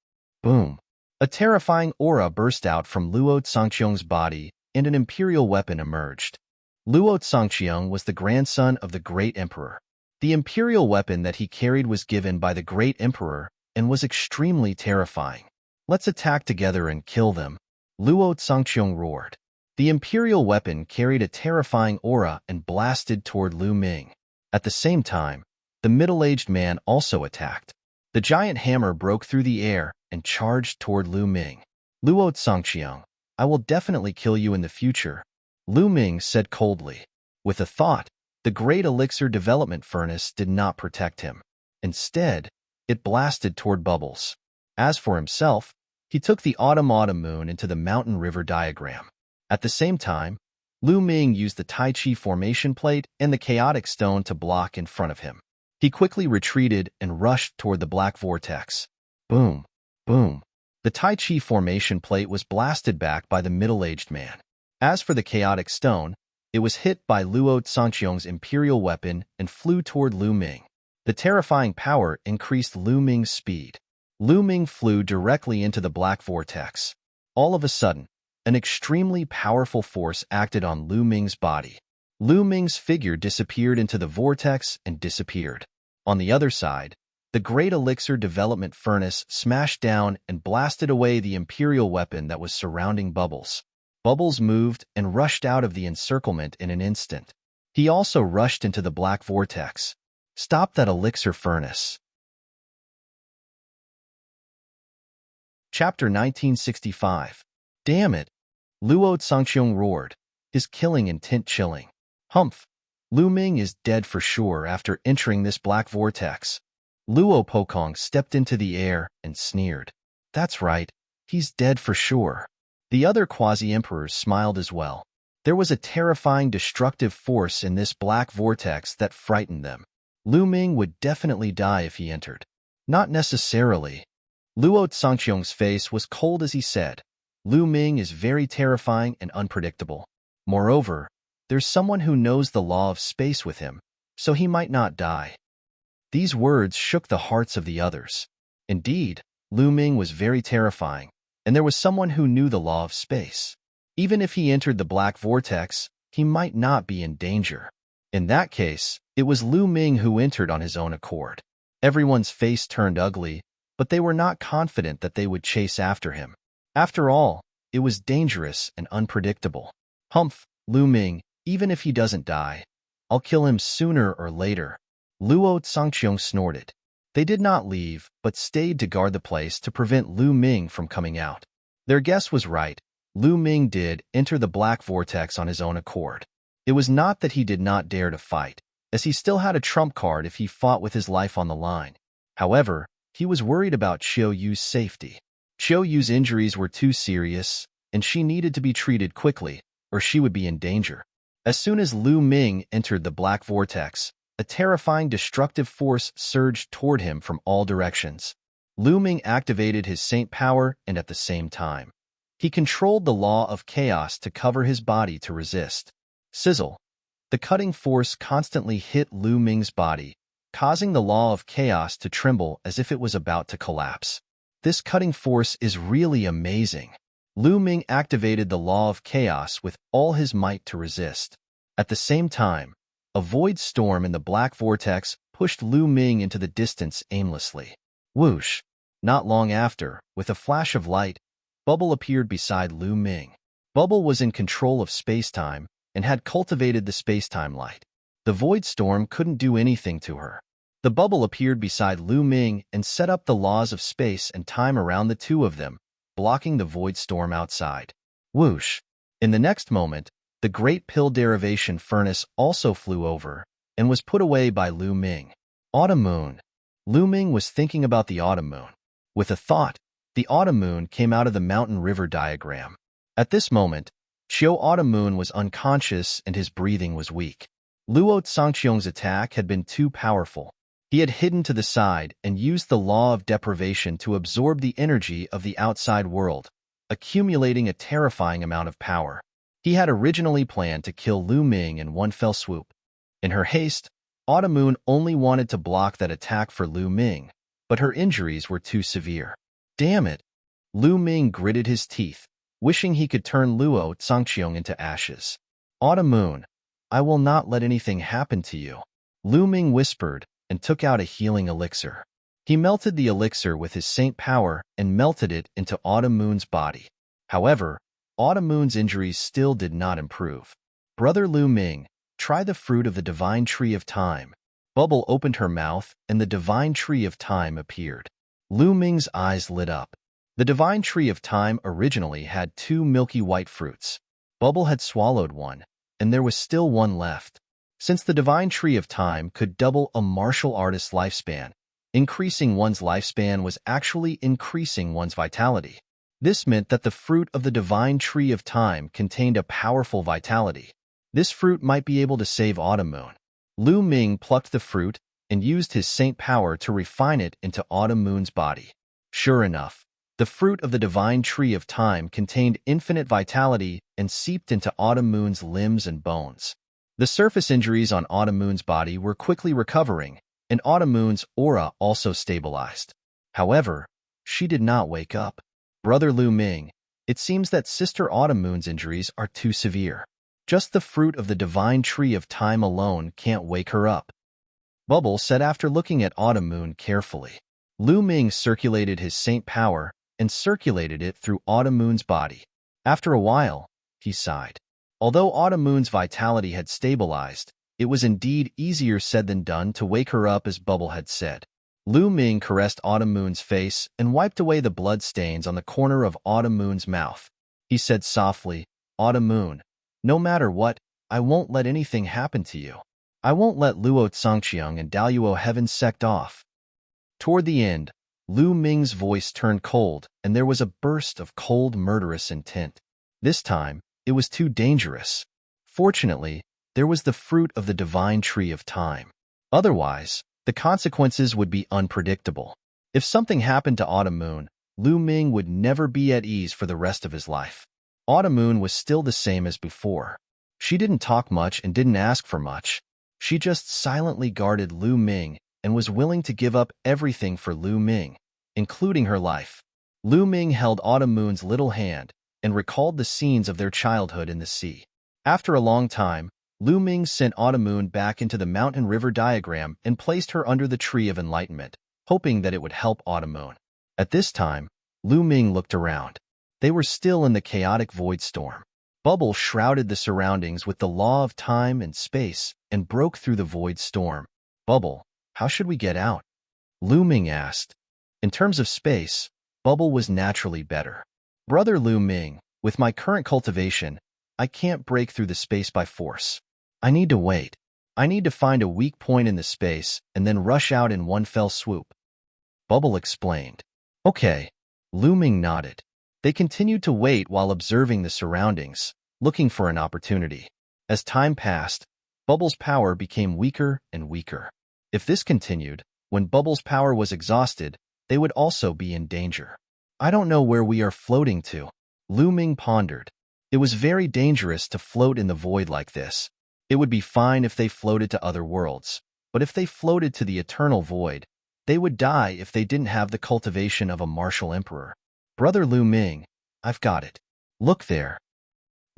Boom! A terrifying aura burst out from Luo Tsangqiang's body, and an imperial weapon emerged. Luo Tsangqiang was the grandson of the great emperor. The imperial weapon that he carried was given by the great emperor and was extremely terrifying. "Let's attack together and kill them," Luo Zongqiong roared. The imperial weapon carried a terrifying aura and blasted toward Lu Ming. At the same time, the middle-aged man also attacked. The giant hammer broke through the air and charged toward Lu Ming. "Luo Zongqiong, I will definitely kill you in the future," Lu Ming said coldly. With a thought, the great elixir development furnace did not protect him. Instead, it blasted toward Bubbles. As for himself, he took the autumn moon into the mountain river diagram. At the same time, Lu Ming used the Tai Chi formation plate and the chaotic stone to block in front of him. He quickly retreated and rushed toward the black vortex. Boom, boom. The Tai Chi formation plate was blasted back by the middle-aged man. As for the chaotic stone, it was hit by Luo Zongqiong's imperial weapon and flew toward Lu Ming. The terrifying power increased Lu Ming's speed. Lu Ming flew directly into the black vortex. All of a sudden, an extremely powerful force acted on Lu Ming's body. Lu Ming's figure disappeared into the vortex and disappeared. On the other side, the great elixir development furnace smashed down and blasted away the imperial weapon that was surrounding Bubbles. Bubbles moved and rushed out of the encirclement in an instant. He also rushed into the black vortex. "Stop that elixir furnace." Chapter 1965. "Damn it!" Luo Zongqiong roared, his killing intent chilling. "Humph! Lu Ming is dead for sure after entering this black vortex." Luo Pokong stepped into the air and sneered. "That's right, he's dead for sure." The other quasi-emperors smiled as well. There was a terrifying destructive force in this black vortex that frightened them. Lu Ming would definitely die if he entered. Not necessarily. Luo Zongqiong's face was cold as he said, "Lu Ming is very terrifying and unpredictable. Moreover, there's someone who knows the law of space with him, so he might not die." These words shook the hearts of the others. Indeed, Lu Ming was very terrifying, and there was someone who knew the law of space. Even if he entered the black vortex, he might not be in danger. In that case, it was Lu Ming who entered on his own accord. Everyone's face turned ugly, but they were not confident that they would chase after him. After all, it was dangerous and unpredictable. "Humph, Lu Ming, even if he doesn't die, I'll kill him sooner or later," Luo Zongqiong snorted. They did not leave, but stayed to guard the place to prevent Lu Ming from coming out. Their guess was right. Lu Ming did enter the black vortex on his own accord. It was not that he did not dare to fight, as he still had a trump card if he fought with his life on the line. However, he was worried about Qiu Yu's safety. Qiu Yu's injuries were too serious, and she needed to be treated quickly, or she would be in danger. As soon as Lu Ming entered the black vortex, a terrifying destructive force surged toward him from all directions. Lu Ming activated his saint power and at the same time, he controlled the law of chaos to cover his body to resist. Sizzle. The cutting force constantly hit Lu Ming's body, causing the law of chaos to tremble as if it was about to collapse. This cutting force is really amazing. Lu Ming activated the law of chaos with all his might to resist. At the same time, a void storm in the black vortex pushed Lu Ming into the distance aimlessly. Whoosh! Not long after, with a flash of light, Bubble appeared beside Lu Ming. Bubble was in control of space-time and had cultivated the space-time light. The void storm couldn't do anything to her. The bubble appeared beside Lu Ming and set up the laws of space and time around the two of them, blocking the void storm outside. Whoosh! In the next moment, the great pill derivation furnace also flew over and was put away by Lu Ming. Autumn moon. Lu Ming was thinking about the autumn moon. With a thought, the autumn moon came out of the mountain river diagram. At this moment, Qiu Autumn Moon was unconscious and his breathing was weak. Luo Zongqiong's attack had been too powerful. He had hidden to the side and used the law of deprivation to absorb the energy of the outside world, accumulating a terrifying amount of power. He had originally planned to kill Lu Ming in one fell swoop. In her haste, Autumn Moon only wanted to block that attack for Lu Ming, but her injuries were too severe. Damn it! Lu Ming gritted his teeth, wishing he could turn Luo Zongqiong into ashes. Autumn Moon, I will not let anything happen to you. Lu Ming whispered and took out a healing elixir. He melted the elixir with his saint power and melted it into Autumn Moon's body. However, Autumn Moon's injuries still did not improve. Brother Lu Ming, try the fruit of the divine tree of time. Bubble opened her mouth, and the divine tree of time appeared. Lu Ming's eyes lit up. The divine tree of time originally had 2 milky white fruits. Bubble had swallowed one, and there was still one left. Since the divine tree of time could double a martial artist's lifespan, increasing one's lifespan was actually increasing one's vitality. This meant that the fruit of the divine tree of time contained a powerful vitality. This fruit might be able to save Autumn Moon. Lu Ming plucked the fruit and used his saint power to refine it into Autumn Moon's body. Sure enough, the fruit of the divine tree of time contained infinite vitality and seeped into Autumn Moon's limbs and bones. The surface injuries on Autumn Moon's body were quickly recovering, and Autumn Moon's aura also stabilized. However, she did not wake up. Brother Lu Ming, it seems that Sister Autumn Moon's injuries are too severe. Just the fruit of the divine tree of time alone can't wake her up. Bubble said after looking at Autumn Moon carefully. Lu Ming circulated his saint power and circulated it through Autumn Moon's body. After a while, he sighed. Although Autumn Moon's vitality had stabilized, it was indeed easier said than done to wake her up as Bubble had said. Lu Ming caressed Autumn Moon's face and wiped away the blood stains on the corner of Autumn Moon's mouth. He said softly, "Autumn Moon, no matter what, I won't let anything happen to you. I won't let Luo Tsangqiang and Daluo Heaven sect off." Toward the end, Lu Ming's voice turned cold, and there was a burst of cold, murderous intent. This time, it was too dangerous. Fortunately, there was the fruit of the divine tree of time. Otherwise, the consequences would be unpredictable. If something happened to Autumn Moon, Lu Ming would never be at ease for the rest of his life. Autumn Moon was still the same as before. She didn't talk much and didn't ask for much. She just silently guarded Lu Ming and was willing to give up everything for Lu Ming, including her life. Lu Ming held Autumn Moon's little hand and recalled the scenes of their childhood in the sea. After a long time, Lu Ming sent Autumn Moon back into the mountain-river diagram and placed her under the tree of enlightenment, hoping that it would help Autumn Moon. At this time, Lu Ming looked around. They were still in the chaotic void storm. Bubble shrouded the surroundings with the law of time and space and broke through the void storm. "Bubble, how should we get out?" Lu Ming asked. In terms of space, Bubble was naturally better. "Brother Lu Ming, with my current cultivation, I can't break through the space by force. I need to wait. I need to find a weak point in the space and then rush out in one fell swoop." Bubble explained. "Okay." Lu Ming nodded. They continued to wait while observing the surroundings, looking for an opportunity. As time passed, Bubble's power became weaker and weaker. If this continued, when Bubble's power was exhausted, they would also be in danger. "I don't know where we are floating to," Lu Ming pondered. It was very dangerous to float in the void like this. It would be fine if they floated to other worlds, but if they floated to the eternal void, they would die if they didn't have the cultivation of a martial emperor. "Brother Lu Ming, I've got it. Look there."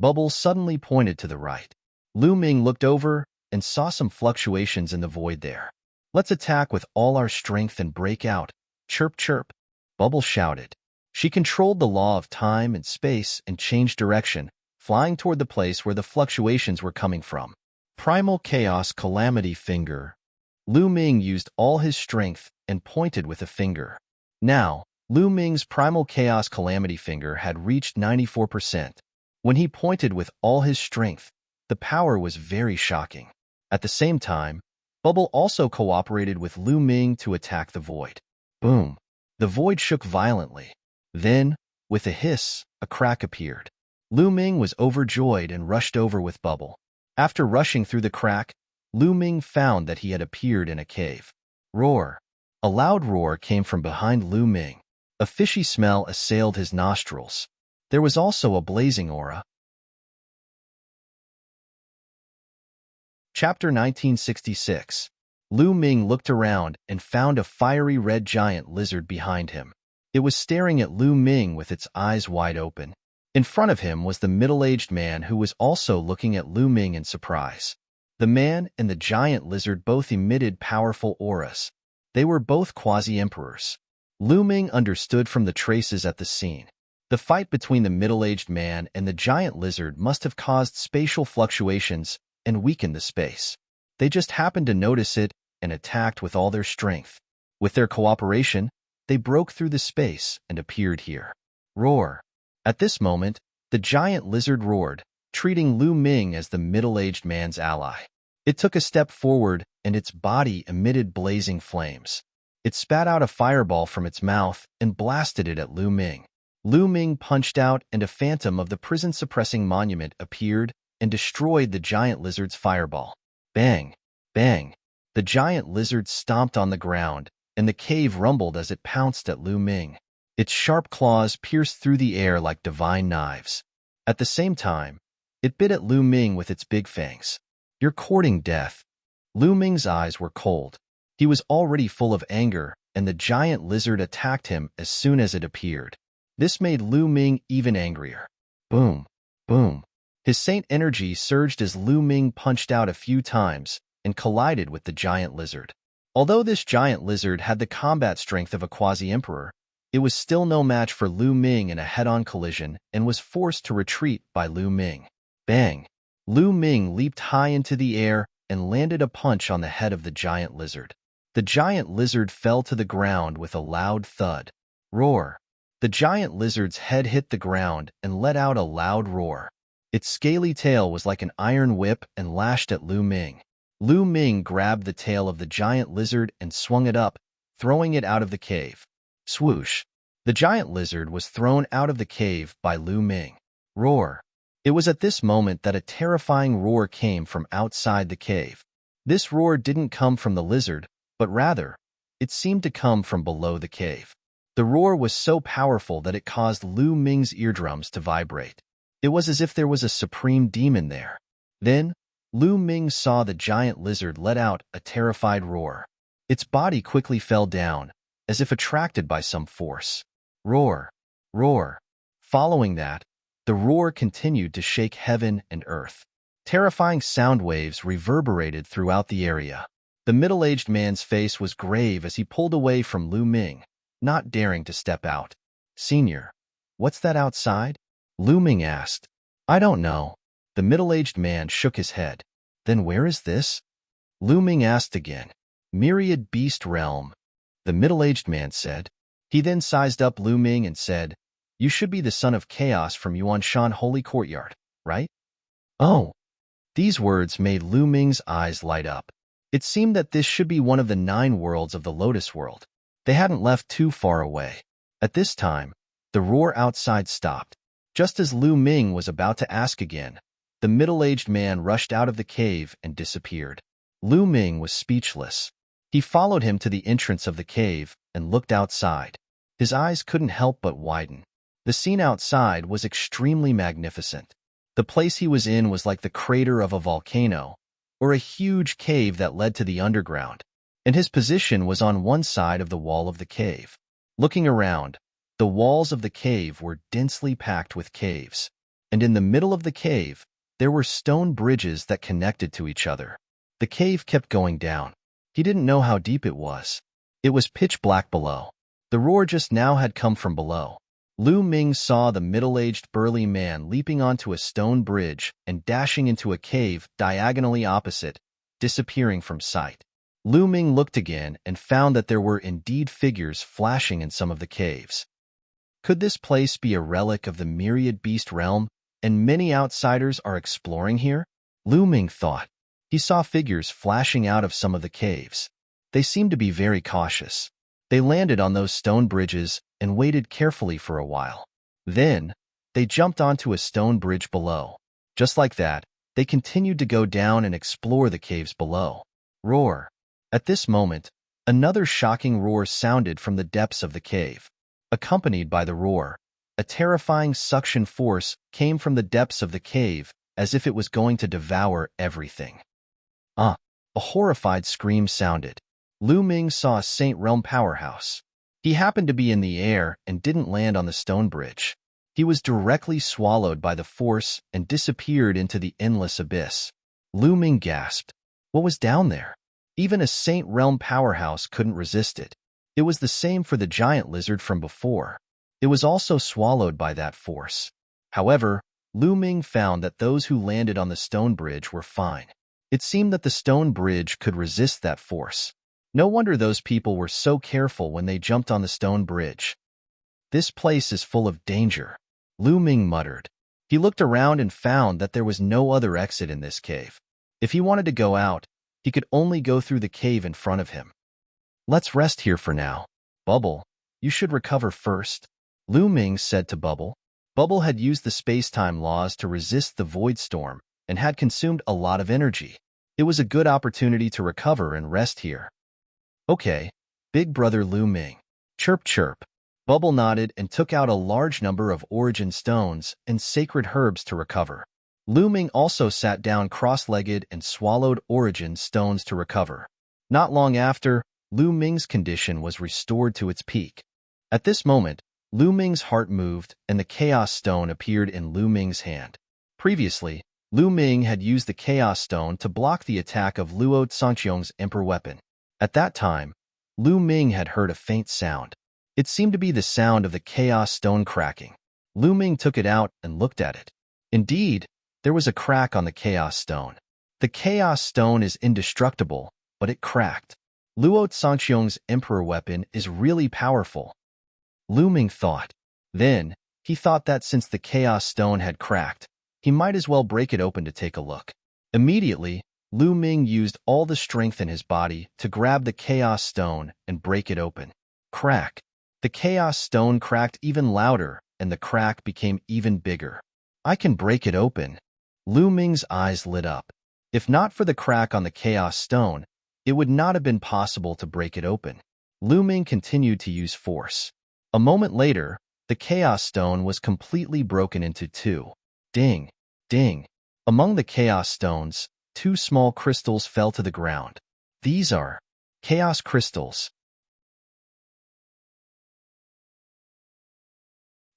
Bubble suddenly pointed to the right. Lu Ming looked over and saw some fluctuations in the void there. "Let's attack with all our strength and break out. Chirp, chirp," Bubble shouted. She controlled the law of time and space and changed direction, flying toward the place where the fluctuations were coming from. Primal Chaos Calamity Finger. Lu Ming used all his strength and pointed with a finger. Now, Lu Ming's Primal Chaos Calamity Finger had reached 94%. When he pointed with all his strength, the power was very shocking. At the same time, Bubble also cooperated with Lu Ming to attack the void. Boom! The void shook violently. Then, with a hiss, a crack appeared. Lu Ming was overjoyed and rushed over with Bubble. After rushing through the crack, Lu Ming found that he had appeared in a cave. Roar! A loud roar came from behind Lu Ming. A fishy smell assailed his nostrils. There was also a blazing aura. Chapter 1966. Lu Ming looked around and found a fiery red giant lizard behind him. It was staring at Lu Ming with its eyes wide open. In front of him was the middle-aged man who was also looking at Lu Ming in surprise. The man and the giant lizard both emitted powerful auras. They were both quasi-emperors. Lu Ming understood from the traces at the scene. The fight between the middle-aged man and the giant lizard must have caused spatial fluctuations and weakened the space. They just happened to notice it and attacked with all their strength. With their cooperation, they broke through the space and appeared here. Roar. At this moment, the giant lizard roared, treating Lu Ming as the middle-aged man's ally. It took a step forward, and its body emitted blazing flames. It spat out a fireball from its mouth and blasted it at Lu Ming. Lu Ming punched out, and a phantom of the prison-suppressing monument appeared and destroyed the giant lizard's fireball. Bang! Bang! The giant lizard stomped on the ground, and the cave rumbled as it pounced at Lu Ming. Its sharp claws pierced through the air like divine knives. At the same time, it bit at Lu Ming with its big fangs. "You're courting death." Lu Ming's eyes were cold. He was already full of anger, and the giant lizard attacked him as soon as it appeared. This made Lu Ming even angrier. Boom! Boom! His saint energy surged as Lu Ming punched out a few times and collided with the giant lizard. Although this giant lizard had the combat strength of a quasi-emperor, it was still no match for Lu Ming in a head-on collision and was forced to retreat by Lu Ming. Bang! Lu Ming leaped high into the air and landed a punch on the head of the giant lizard. The giant lizard fell to the ground with a loud thud. Roar! The giant lizard's head hit the ground and let out a loud roar. Its scaly tail was like an iron whip and lashed at Lu Ming. Lu Ming grabbed the tail of the giant lizard and swung it up, throwing it out of the cave. Swoosh! The giant lizard was thrown out of the cave by Lu Ming. Roar! It was at this moment that a terrifying roar came from outside the cave. This roar didn't come from the lizard, but rather, it seemed to come from below the cave. The roar was so powerful that it caused Lu Ming's eardrums to vibrate. It was as if there was a supreme demon there. Then, Lu Ming saw the giant lizard let out a terrified roar. Its body quickly fell down, as if attracted by some force. Roar! Roar! Following that, the roar continued to shake heaven and earth. Terrifying sound waves reverberated throughout the area. The middle-aged man's face was grave as he pulled away from Lu Ming, not daring to step out. "Senior, what's that outside?" Lu Ming asked. "I don't know." The middle-aged man shook his head. "Then where is this?" Lu Ming asked again. "Myriad Beast Realm," the middle-aged man said. He then sized up Lu Ming and said, "You should be the son of chaos from Yuanshan Holy Courtyard, right?" "Oh." These words made Lu Ming's eyes light up. It seemed that this should be one of the 9 worlds of the Lotus World. They hadn't left too far away. At this time, the roar outside stopped. Just as Lu Ming was about to ask again, the middle-aged man rushed out of the cave and disappeared. Lu Ming was speechless. He followed him to the entrance of the cave and looked outside. His eyes couldn't help but widen. The scene outside was extremely magnificent. The place he was in was like the crater of a volcano, or a huge cave that led to the underground, and his position was on one side of the wall of the cave. Looking around, the walls of the cave were densely packed with caves, and in the middle of the cave, there were stone bridges that connected to each other. The cave kept going down. He didn't know how deep it was. It was pitch black below. The roar just now had come from below. Lu Ming saw the middle-aged burly man leaping onto a stone bridge and dashing into a cave diagonally opposite, disappearing from sight. Lu Ming looked again and found that there were indeed figures flashing in some of the caves. Could this place be a relic of the Myriad Beast Realm, and many outsiders are exploring here? Lu Ming thought. He saw figures flashing out of some of the caves. They seemed to be very cautious. They landed on those stone bridges and waited carefully for a while. Then, they jumped onto a stone bridge below. Just like that, they continued to go down and explore the caves below. Roar! At this moment, another shocking roar sounded from the depths of the cave. Accompanied by the roar, a terrifying suction force came from the depths of the cave as if it was going to devour everything. A horrified scream sounded. Lu Ming saw a Saint Realm powerhouse. He happened to be in the air and didn't land on the stone bridge. He was directly swallowed by the force and disappeared into the endless abyss. Lu Ming gasped. What was down there? Even a Saint Realm powerhouse couldn't resist it. It was the same for the giant lizard from before. It was also swallowed by that force. However, Lu Ming found that those who landed on the stone bridge were fine. It seemed that the stone bridge could resist that force. No wonder those people were so careful when they jumped on the stone bridge. This place is full of danger, Lu Ming muttered. He looked around and found that there was no other exit in this cave. If he wanted to go out, he could only go through the cave in front of him. Let's rest here for now. Bubble, you should recover first, Lu Ming said to Bubble. Bubble had used the space-time laws to resist the void storm and had consumed a lot of energy. It was a good opportunity to recover and rest here. Okay, big brother Lu Ming. Chirp chirp. Bubble nodded and took out a large number of origin stones and sacred herbs to recover. Lu Ming also sat down cross-legged and swallowed origin stones to recover. Not long after, Lu Ming's condition was restored to its peak. At this moment, Lu Ming's heart moved and the Chaos Stone appeared in Lu Ming's hand. Previously, Lu Ming had used the Chaos Stone to block the attack of Luo Zhangqiong's Emperor weapon. At that time, Lu Ming had heard a faint sound. It seemed to be the sound of the Chaos Stone cracking. Lu Ming took it out and looked at it. Indeed, there was a crack on the Chaos Stone. The Chaos Stone is indestructible, but it cracked. Luo Zhangqiong's Emperor weapon is really powerful, Lu Ming thought. Then, he thought that since the Chaos Stone had cracked, he might as well break it open to take a look. Immediately, Lu Ming used all the strength in his body to grab the Chaos Stone and break it open. Crack. The Chaos Stone cracked even louder, and the crack became even bigger. I can break it open. Lu Ming's eyes lit up. If not for the crack on the Chaos Stone, it would not have been possible to break it open. Lu Ming continued to use force. A moment later, the Chaos Stone was completely broken into two. Ding! Ding! Among the Chaos Stones, two small crystals fell to the ground. These are Chaos Crystals.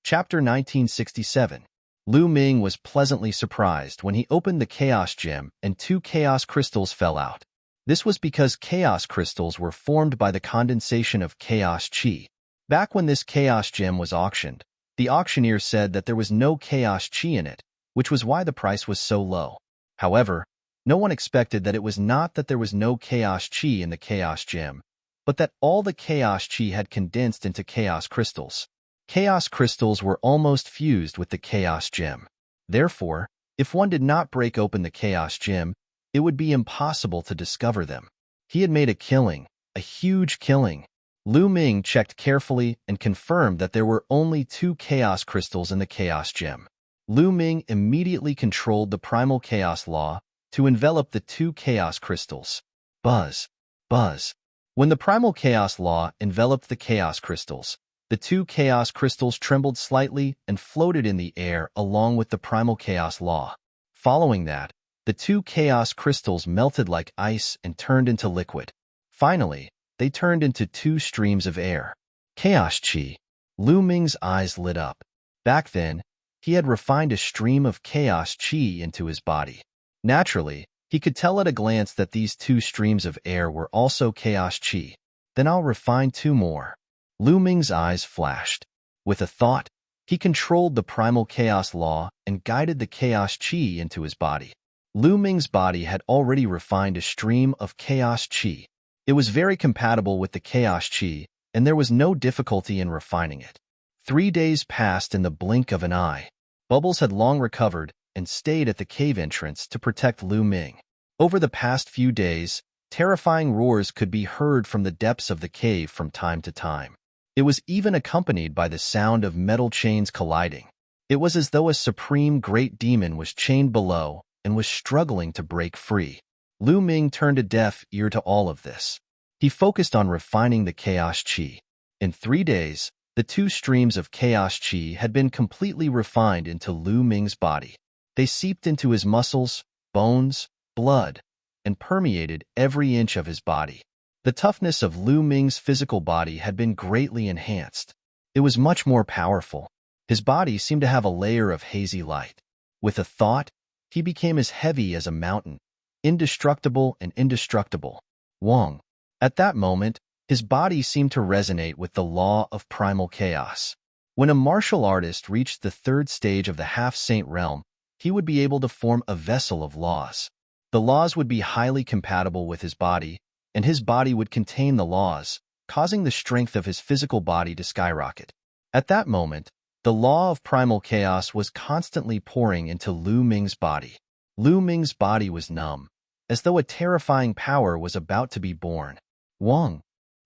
Chapter 1967. Lu Ming was pleasantly surprised when he opened the Chaos Gem and two Chaos Crystals fell out. This was because Chaos Crystals were formed by the condensation of Chaos Chi. Back when this Chaos Gem was auctioned, the auctioneer said that there was no Chaos Chi in it, which was why the price was so low. However, no one expected that it was not that there was no Chaos Chi in the Chaos Gem, but that all the Chaos Chi had condensed into Chaos Crystals. Chaos Crystals were almost fused with the Chaos Gem. Therefore, if one did not break open the Chaos Gem, it would be impossible to discover them. He had made a killing, a huge killing. Lu Ming checked carefully and confirmed that there were only two Chaos Crystals in the Chaos Gem. Lu Ming immediately controlled the Primal Chaos Law to envelop the two Chaos Crystals. Buzz! Buzz! When the Primal Chaos Law enveloped the Chaos Crystals, the two Chaos Crystals trembled slightly and floated in the air along with the Primal Chaos Law. Following that, the two Chaos Crystals melted like ice and turned into liquid. Finally, they turned into two streams of air. Chaos Chi. Lu Ming's eyes lit up. Back then, he had refined a stream of Chaos Chi into his body. Naturally, he could tell at a glance that these two streams of air were also Chaos Chi. Then I'll refine two more. Lu Ming's eyes flashed. With a thought, he controlled the Primal Chaos Law and guided the Chaos Chi into his body. Lu Ming's body had already refined a stream of Chaos Chi. It was very compatible with the Chaos Chi, and there was no difficulty in refining it. 3 days passed in the blink of an eye. Bubbles had long recovered and stayed at the cave entrance to protect Lu Ming. Over the past few days, terrifying roars could be heard from the depths of the cave from time to time. It was even accompanied by the sound of metal chains colliding. It was as though a supreme great demon was chained below and was struggling to break free. Lu Ming turned a deaf ear to all of this. He focused on refining the Chaos Chi. In 3 days, the two streams of Chaos Chi had been completely refined into Lu Ming's body. They seeped into his muscles, bones, blood, and permeated every inch of his body. The toughness of Lu Ming's physical body had been greatly enhanced. It was much more powerful. His body seemed to have a layer of hazy light. With a thought, he became as heavy as a mountain, indestructible and indestructible. Huang. At that moment, his body seemed to resonate with the law of primal chaos. When a martial artist reached the third stage of the half-saint realm, he would be able to form a vessel of laws. The laws would be highly compatible with his body, and his body would contain the laws, causing the strength of his physical body to skyrocket. At that moment, the law of primal chaos was constantly pouring into Lu Ming's body. Lu Ming's body was numb, as though a terrifying power was about to be born. Huang.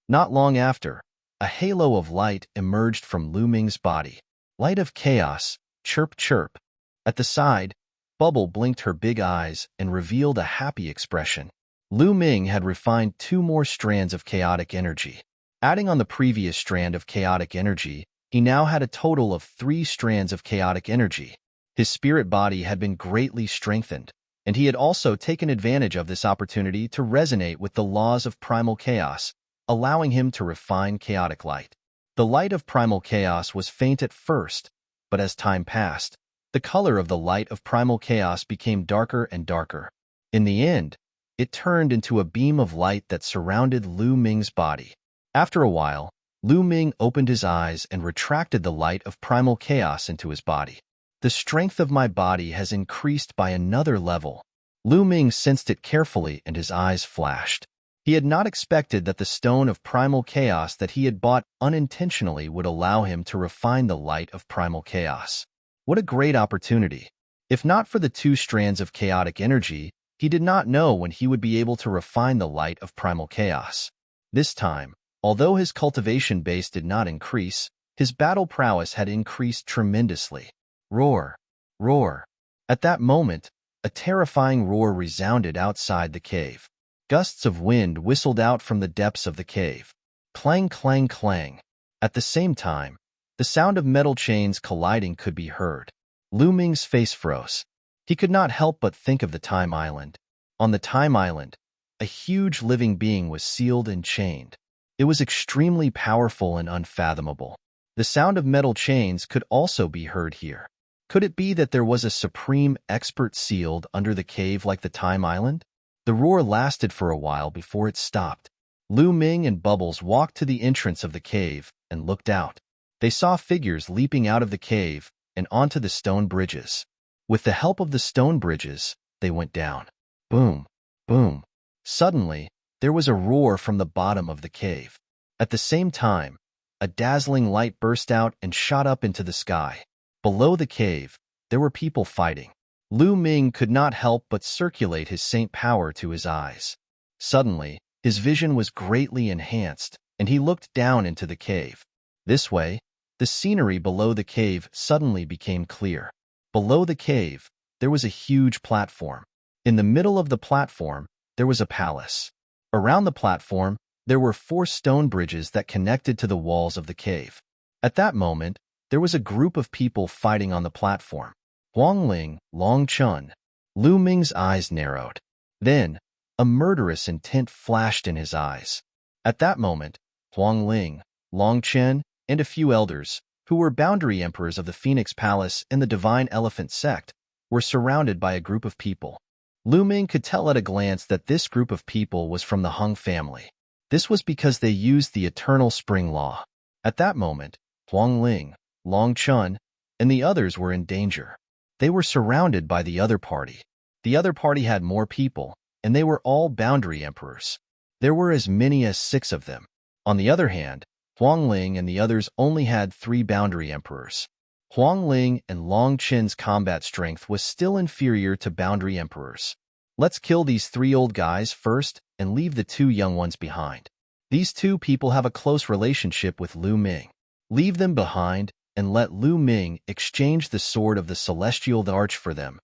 Not long after, a halo of light emerged from Lu Ming's body. Light of chaos, chirp chirp. At the side, Bubble blinked her big eyes and revealed a happy expression. Lu Ming had refined 2 more strands of chaotic energy. Adding on the previous strand of chaotic energy, he now had a total of 3 strands of chaotic energy. His spirit body had been greatly strengthened, and he had also taken advantage of this opportunity to resonate with the laws of primal chaos, allowing him to refine chaotic light. The light of primal chaos was faint at first, but as time passed, the color of the light of primal chaos became darker and darker. In the end, it turned into a beam of light that surrounded Lu Ming's body. After a while, Lu Ming opened his eyes and retracted the light of primal chaos into his body. The strength of my body has increased by another level. Lu Ming sensed it carefully and his eyes flashed. He had not expected that the stone of primal chaos that he had bought unintentionally would allow him to refine the light of primal chaos. What a great opportunity! If not for the 2 strands of chaotic energy, he did not know when he would be able to refine the light of primal chaos. This time, although his cultivation base did not increase, his battle prowess had increased tremendously. Roar! Roar! At that moment, a terrifying roar resounded outside the cave. Gusts of wind whistled out from the depths of the cave. Clang, clang, clang. At the same time, the sound of metal chains colliding could be heard. Lu Ming's face froze. He could not help but think of the Time Island. On the Time Island, a huge living being was sealed and chained. It was extremely powerful and unfathomable. The sound of metal chains could also be heard here. Could it be that there was a supreme expert sealed under the cave like the Time Island? The roar lasted for a while before it stopped. Lu Ming and Bubbles walked to the entrance of the cave and looked out. They saw figures leaping out of the cave and onto the stone bridges. With the help of the stone bridges, they went down. Boom, boom. Suddenly, there was a roar from the bottom of the cave. At the same time, a dazzling light burst out and shot up into the sky. Below the cave, there were people fighting. Lu Ming could not help but circulate his saint power to his eyes. Suddenly, his vision was greatly enhanced, and he looked down into the cave. This way, the scenery below the cave suddenly became clear. Below the cave, there was a huge platform. In the middle of the platform, there was a palace. Around the platform, there were 4 stone bridges that connected to the walls of the cave. At that moment, there was a group of people fighting on the platform. Huang Ling, Long Chun. Lu Ming's eyes narrowed. Then, a murderous intent flashed in his eyes. At that moment, Huang Ling, Long Chen, and a few elders, who were boundary emperors of the Phoenix Palace and the Divine Elephant Sect, were surrounded by a group of people. Lu Ming could tell at a glance that this group of people was from the Hung family. This was because they used the Eternal Spring Law. At that moment, Huang Ling, Long Chun, and the others were in danger. They were surrounded by the other party. The other party had more people, and they were all boundary emperors. There were as many as 6 of them. On the other hand, Huang Ling and the others only had 3 boundary emperors. Huang Ling and Long Chen's combat strength was still inferior to boundary emperors. Let's kill these 3 old guys first and leave the 2 young ones behind. These 2 people have a close relationship with Lu Ming. Leave them behind and let Lu Ming exchange the sword of the Celestial Arch for them.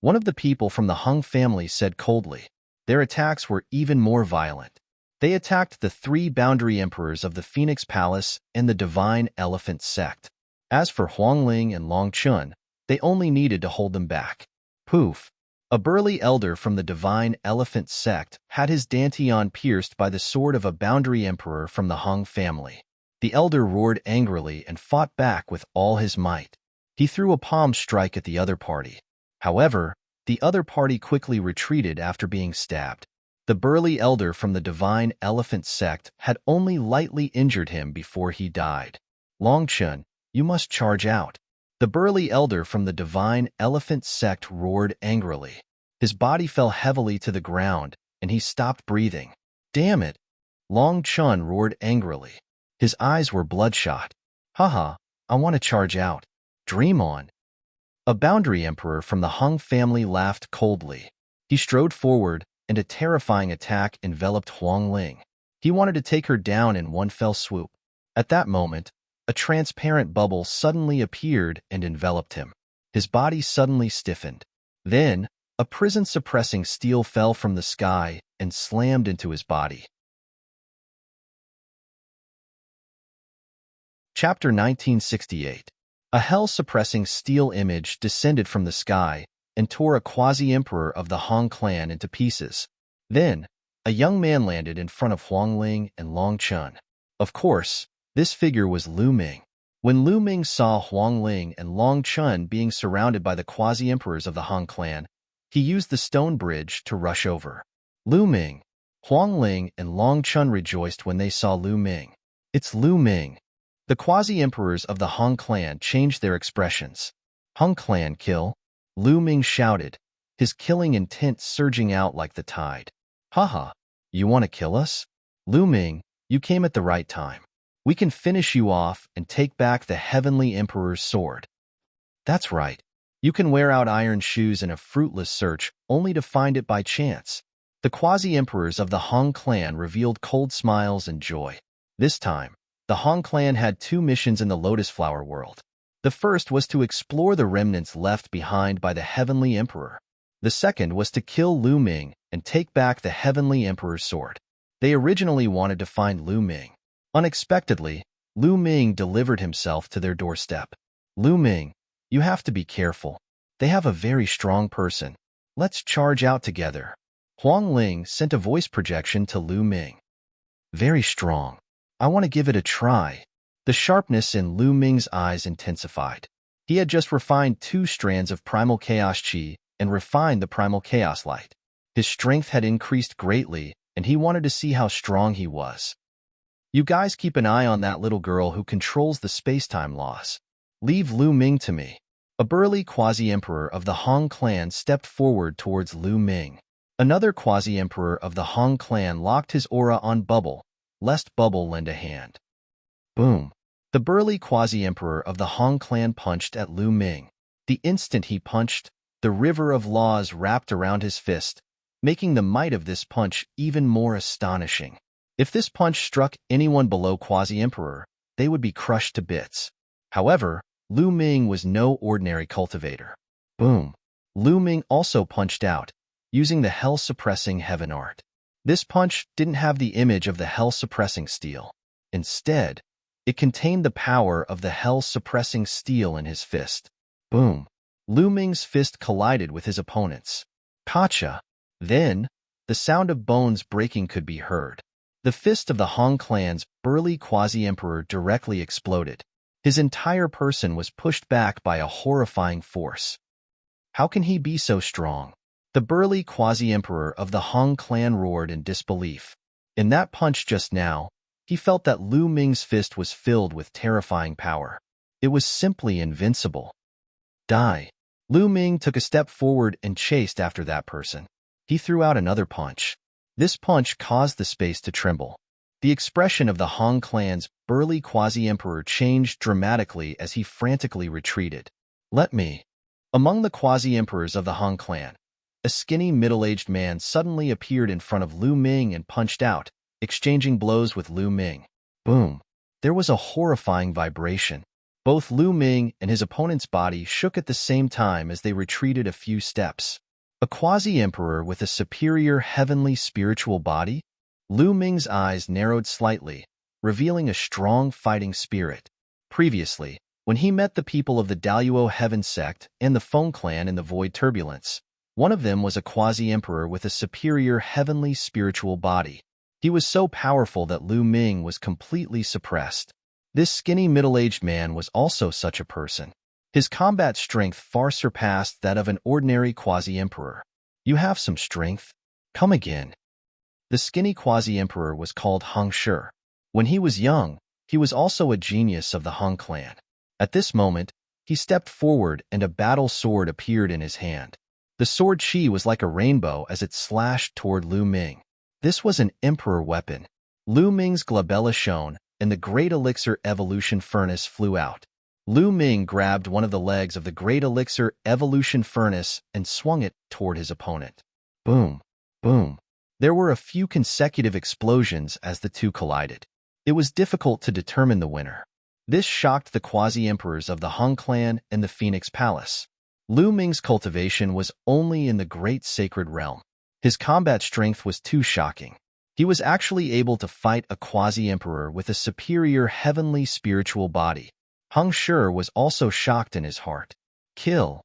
One of the people from the Hung family said coldly. Their attacks were even more violent. They attacked the 3 boundary emperors of the Phoenix Palace and the Divine Elephant Sect. As for Huang Ling and Long Chun, they only needed to hold them back. Poof! A burly elder from the Divine Elephant Sect had his dantian pierced by the sword of a boundary emperor from the Hung family. The elder roared angrily and fought back with all his might. He threw a palm strike at the other party. However, The other party quickly retreated after being stabbed. The burly elder from the Divine Elephant sect had only lightly injured him before he died. Long Chun, you must charge out. The burly elder from the Divine Elephant sect roared angrily. His body fell heavily to the ground, and he stopped breathing. Damn it! Long Chun roared angrily. His eyes were bloodshot. Haha, I want to charge out. Dream on. A boundary emperor from the Hung family laughed coldly. He strode forward, and a terrifying attack enveloped Huang Ling. He wanted to take her down in one fell swoop. At that moment, a transparent bubble suddenly appeared and enveloped him. His body suddenly stiffened. Then, a prison-suppressing steel fell from the sky and slammed into his body. Chapter 1968. A hell-suppressing steel image descended from the sky and tore a quasi-emperor of the Han clan into pieces. Then, a young man landed in front of Huang Ling and Long Chun. Of course, this figure was Lu Ming. When Lu Ming saw Huang Ling and Long Chun being surrounded by the quasi-emperors of the Han clan, he used the stone bridge to rush over. Lu Ming. Huang Ling and Long Chun rejoiced when they saw Lu Ming. It's Lu Ming. The quasi-emperors of the Han clan changed their expressions. Han clan kill? Lu Ming shouted, his killing intent surging out like the tide. Haha, you want to kill us? Lu Ming, you came at the right time. We can finish you off and take back the Heavenly Emperor's sword. That's right. You can wear out iron shoes in a fruitless search only to find it by chance. The quasi-emperors of the Han clan revealed cold smiles and joy. This time, the Han clan had two missions in the Lotus Flower world. The first was to explore the remnants left behind by the Heavenly Emperor. The second was to kill Lu Ming and take back the Heavenly Emperor's sword. They originally wanted to find Lu Ming. Unexpectedly, Lu Ming delivered himself to their doorstep. Lu Ming, you have to be careful. They have a very strong person. Let's charge out together. Huang Ling sent a voice projection to Lu Ming. Very strong. I want to give it a try. The sharpness in Lu Ming's eyes intensified. He had just refined 2 strands of primal chaos chi and refined the primal chaos light. His strength had increased greatly, and he wanted to see how strong he was. You guys keep an eye on that little girl who controls the space-time laws. Leave Lu Ming to me. A burly quasi-emperor of the Han clan stepped forward towards Lu Ming. Another quasi-emperor of the Han clan locked his aura on Bubble, lest Bubble lend a hand. Boom. The burly quasi-emperor of the Han clan punched at Lu Ming. The instant he punched, the river of laws wrapped around his fist, making the might of this punch even more astonishing. If this punch struck anyone below quasi-emperor, they would be crushed to bits. However, Lu Ming was no ordinary cultivator. Boom. Lu Ming also punched out, using the hell-suppressing heaven art. This punch didn't have the image of the hell-suppressing steel. Instead, it contained the power of the hell-suppressing steel in his fist. Boom. Lu Ming's fist collided with his opponent's. Gotcha. Then, the sound of bones breaking could be heard. The fist of the Han clan's burly quasi-emperor directly exploded. His entire person was pushed back by a horrifying force. How can he be so strong? The burly quasi-emperor of the Han clan roared in disbelief. In that punch just now, he felt that Lu Ming's fist was filled with terrifying power. It was simply invincible. Die. Lu Ming took a step forward and chased after that person. He threw out another punch. This punch caused the space to tremble. The expression of the Han clan's burly quasi-emperor changed dramatically as he frantically retreated. Let me. Among the quasi-emperors of the Han clan, a skinny middle-aged man suddenly appeared in front of Lu Ming and punched out, exchanging blows with Lu Ming. Boom. There was a horrifying vibration. Both Lu Ming and his opponent's body shook at the same time as they retreated a few steps. A quasi-emperor with a superior heavenly spiritual body? Lu Ming's eyes narrowed slightly, revealing a strong fighting spirit. Previously, when he met the people of the Daluo Heaven sect and the Feng clan in the Void Turbulence, one of them was a quasi-emperor with a superior heavenly spiritual body. He was so powerful that Lu Ming was completely suppressed. This skinny middle-aged man was also such a person. His combat strength far surpassed that of an ordinary quasi-emperor. You have some strength? Come again. The skinny quasi-emperor was called Hung Shi. When he was young, he was also a genius of the Hung clan. At this moment, he stepped forward and a battle sword appeared in his hand. The sword chi was like a rainbow as it slashed toward Lu Ming. This was an emperor weapon. Lu Ming's glabella shone, and the great elixir evolution furnace flew out. Lu Ming grabbed one of the legs of the great elixir evolution furnace and swung it toward his opponent. Boom, boom. There were a few consecutive explosions as the two collided. It was difficult to determine the winner. This shocked the quasi-emperors of the Hung clan and the Phoenix Palace. Lu Ming's cultivation was only in the great sacred realm. His combat strength was too shocking. He was actually able to fight a quasi-emperor with a superior heavenly spiritual body. Hung Shi was also shocked in his heart. Kill!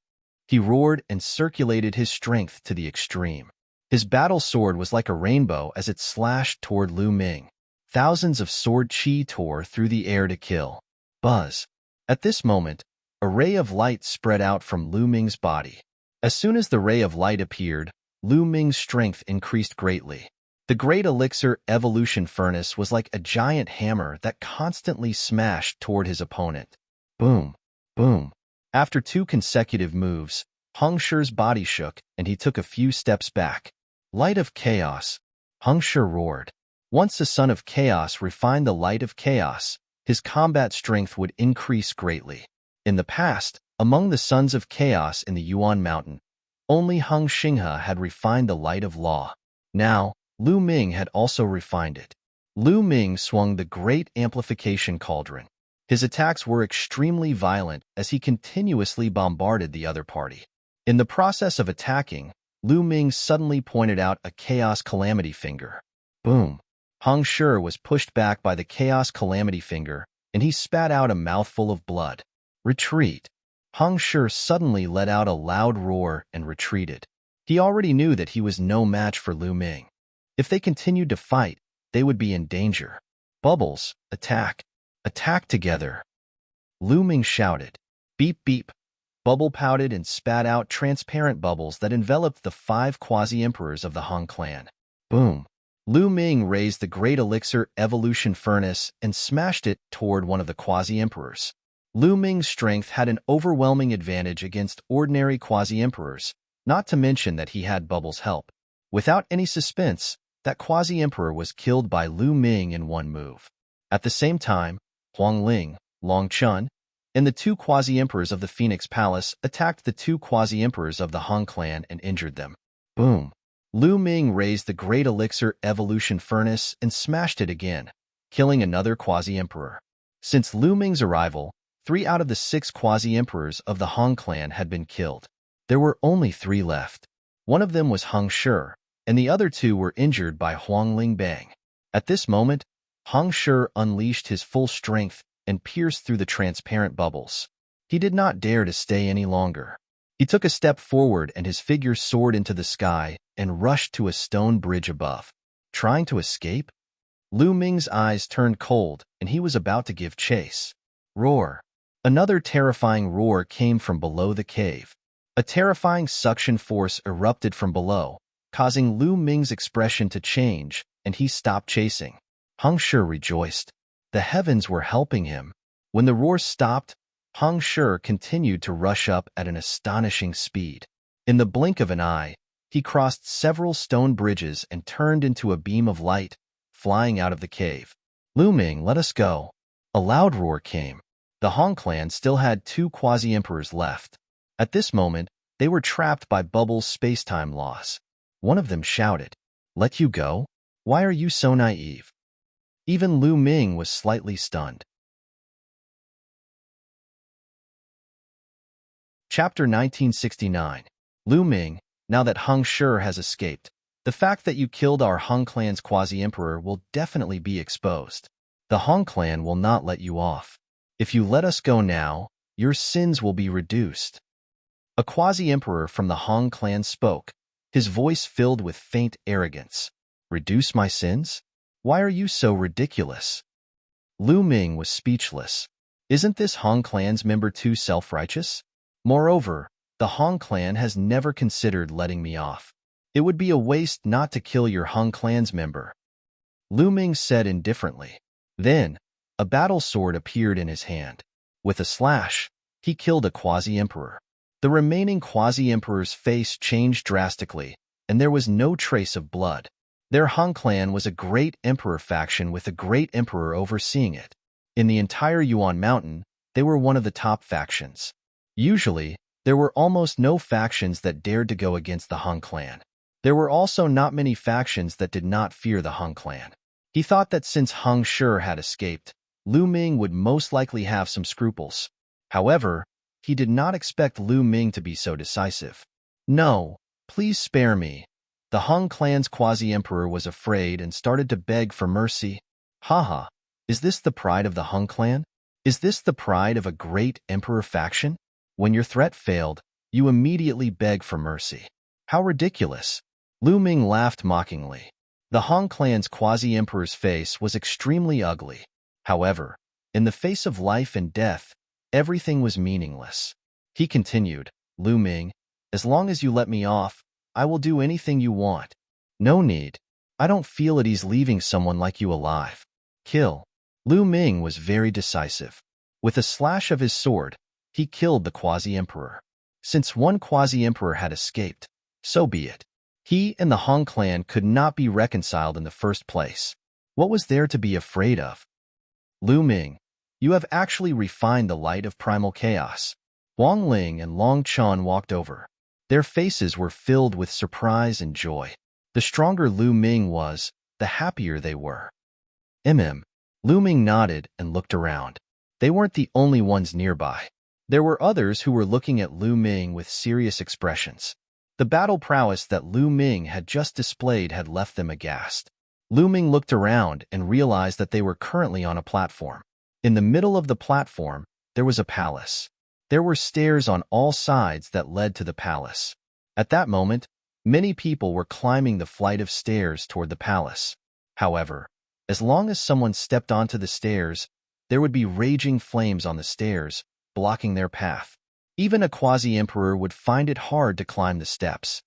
He roared and circulated his strength to the extreme. His battle sword was like a rainbow as it slashed toward Lu Ming. Thousands of sword chi tore through the air to kill. Buzz! At this moment, a ray of light spread out from Lu Ming's body. As soon as the ray of light appeared, Lu Ming's strength increased greatly. The great elixir evolution furnace was like a giant hammer that constantly smashed toward his opponent. Boom, boom. After two consecutive moves, Hung Shi's body shook and he took a few steps back. Light of chaos! Hung Shi roared. Once the son of chaos refined the light of chaos, his combat strength would increase greatly. In the past, among the sons of chaos in the Yuan Mountain, only Hung Xinghe had refined the light of law. Now, Lu Ming had also refined it. Lu Ming swung the great amplification cauldron. His attacks were extremely violent as he continuously bombarded the other party. In the process of attacking, Lu Ming suddenly pointed out a chaos calamity finger. Boom! Hung Shi was pushed back by the chaos calamity finger, and he spat out a mouthful of blood. Retreat! Hung Shi suddenly let out a loud roar and retreated. He already knew that he was no match for Lu Ming. If they continued to fight, they would be in danger. Bubbles, attack! Attack together! Lu Ming shouted. Beep beep! Bubble pouted and spat out transparent bubbles that enveloped the 5 quasi-emperors of the Hung clan. Boom! Lu Ming raised the great elixir evolution furnace and smashed it toward one of the quasi-emperors. Lu Ming's strength had an overwhelming advantage against ordinary quasi-emperors, not to mention that he had Bubble's help. Without any suspense, that quasi-emperor was killed by Lu Ming in one move. At the same time, Huang Ling, Long Chun, and the 2 quasi-emperors of the Phoenix Palace attacked the 2 quasi-emperors of the Hung clan and injured them. Boom! Lu Ming raised the great elixir evolution furnace and smashed it again, killing another quasi-emperor. Since Lu Ming's arrival, 3 out of the 6 quasi-emperors of the Hung clan had been killed. There were only 3 left. One of them was Hung Shi, and the other 2 were injured by Huang Ling Bang. At this moment, Hung Shi unleashed his full strength and pierced through the transparent bubbles. He did not dare to stay any longer. He took a step forward and his figure soared into the sky and rushed to a stone bridge above. Trying to escape? Lu Ming's eyes turned cold and he was about to give chase. Roar! Another terrifying roar came from below the cave. A terrifying suction force erupted from below, causing Lu Ming's expression to change, and he stopped chasing. Hung Shi rejoiced. The heavens were helping him. When the roar stopped, Hung Shi continued to rush up at an astonishing speed. In the blink of an eye, he crossed several stone bridges and turned into a beam of light, flying out of the cave. Lu Ming, let us go. A loud roar came. The Hung clan still had 2 quasi-emperors left. At this moment, they were trapped by Bubble's space-time laws. One of them shouted, "Let you go? Why are you so naive?" Even Lu Ming was slightly stunned. Chapter 1969. Lu Ming, now that Hung Shi has escaped, the fact that you killed our Hung clan's quasi-emperor will definitely be exposed. The Hung clan will not let you off. If you let us go now, your sins will be reduced. A quasi-emperor from the Hung clan spoke, his voice filled with faint arrogance. Reduce my sins? Why are you so ridiculous? Lu Ming was speechless. Isn't this Hong clan's member too self-righteous? Moreover, the Hong clan has never considered letting me off. It would be a waste not to kill your Hong clan's member, Lu Ming said indifferently. Then, a battle sword appeared in his hand. With a slash, he killed a quasi-emperor. The remaining quasi-emperor's face changed drastically, and there was no trace of blood. Their Hong clan was a great emperor faction with a great emperor overseeing it. In the entire Yuan Mountain, they were one of the top factions. Usually, there were almost no factions that dared to go against the Hong clan. There were also not many factions that did not fear the Hong clan. He thought that since Heng Shi had escaped, Lu Ming would most likely have some scruples. However, he did not expect Lu Ming to be so decisive. No, please spare me. The Hong clan's quasi-emperor was afraid and started to beg for mercy. Haha, is this the pride of the Hong clan? Is this the pride of a great emperor faction? When your threat failed, you immediately beg for mercy. How ridiculous. Lu Ming laughed mockingly. The Hong clan's quasi-emperor's face was extremely ugly. However, in the face of life and death, everything was meaningless. He continued, Lu Ming, as long as you let me off, I will do anything you want. No need. I don't feel at ease leaving someone like you alive. Kill. Lu Ming was very decisive. With a slash of his sword, he killed the quasi-emperor. Since one quasi-emperor had escaped, so be it. He and the Hong clan could not be reconciled in the first place. What was there to be afraid of? Lu Ming, you have actually refined the light of primal chaos. Wang Ling and Long Chuan walked over. Their faces were filled with surprise and joy. The stronger Lu Ming was, the happier they were. Lu Ming nodded and looked around. They weren't the only ones nearby. There were others who were looking at Lu Ming with serious expressions. The battle prowess that Lu Ming had just displayed had left them aghast. Lu Ming looked around and realized that they were currently on a platform. In the middle of the platform, there was a palace. There were stairs on all sides that led to the palace. At that moment, many people were climbing the flight of stairs toward the palace. However, as long as someone stepped onto the stairs, there would be raging flames on the stairs, blocking their path. Even a quasi-emperor would find it hard to climb the steps.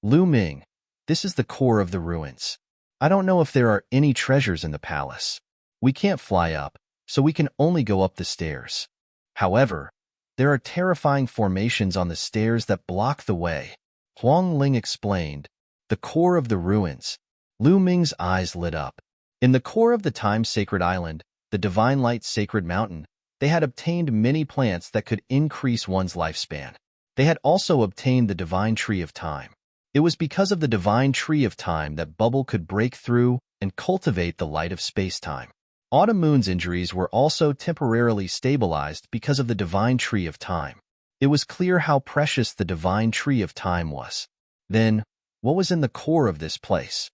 Lu Ming, this is the core of the ruins. I don't know if there are any treasures in the palace. We can't fly up, so we can only go up the stairs. However, there are terrifying formations on the stairs that block the way. Huang Ling explained. The core of the ruins. Lu Ming's eyes lit up. In the core of the time-sacred island, the Divine Light Sacred Mountain, they had obtained many plants that could increase one's lifespan. They had also obtained the Divine Tree of Time. It was because of the Divine Tree of Time that Bubble could break through and cultivate the light of space-time. Autumn Moon's injuries were also temporarily stabilized because of the Divine Tree of Time. It was clear how precious the Divine Tree of Time was. Then, what was in the core of this place?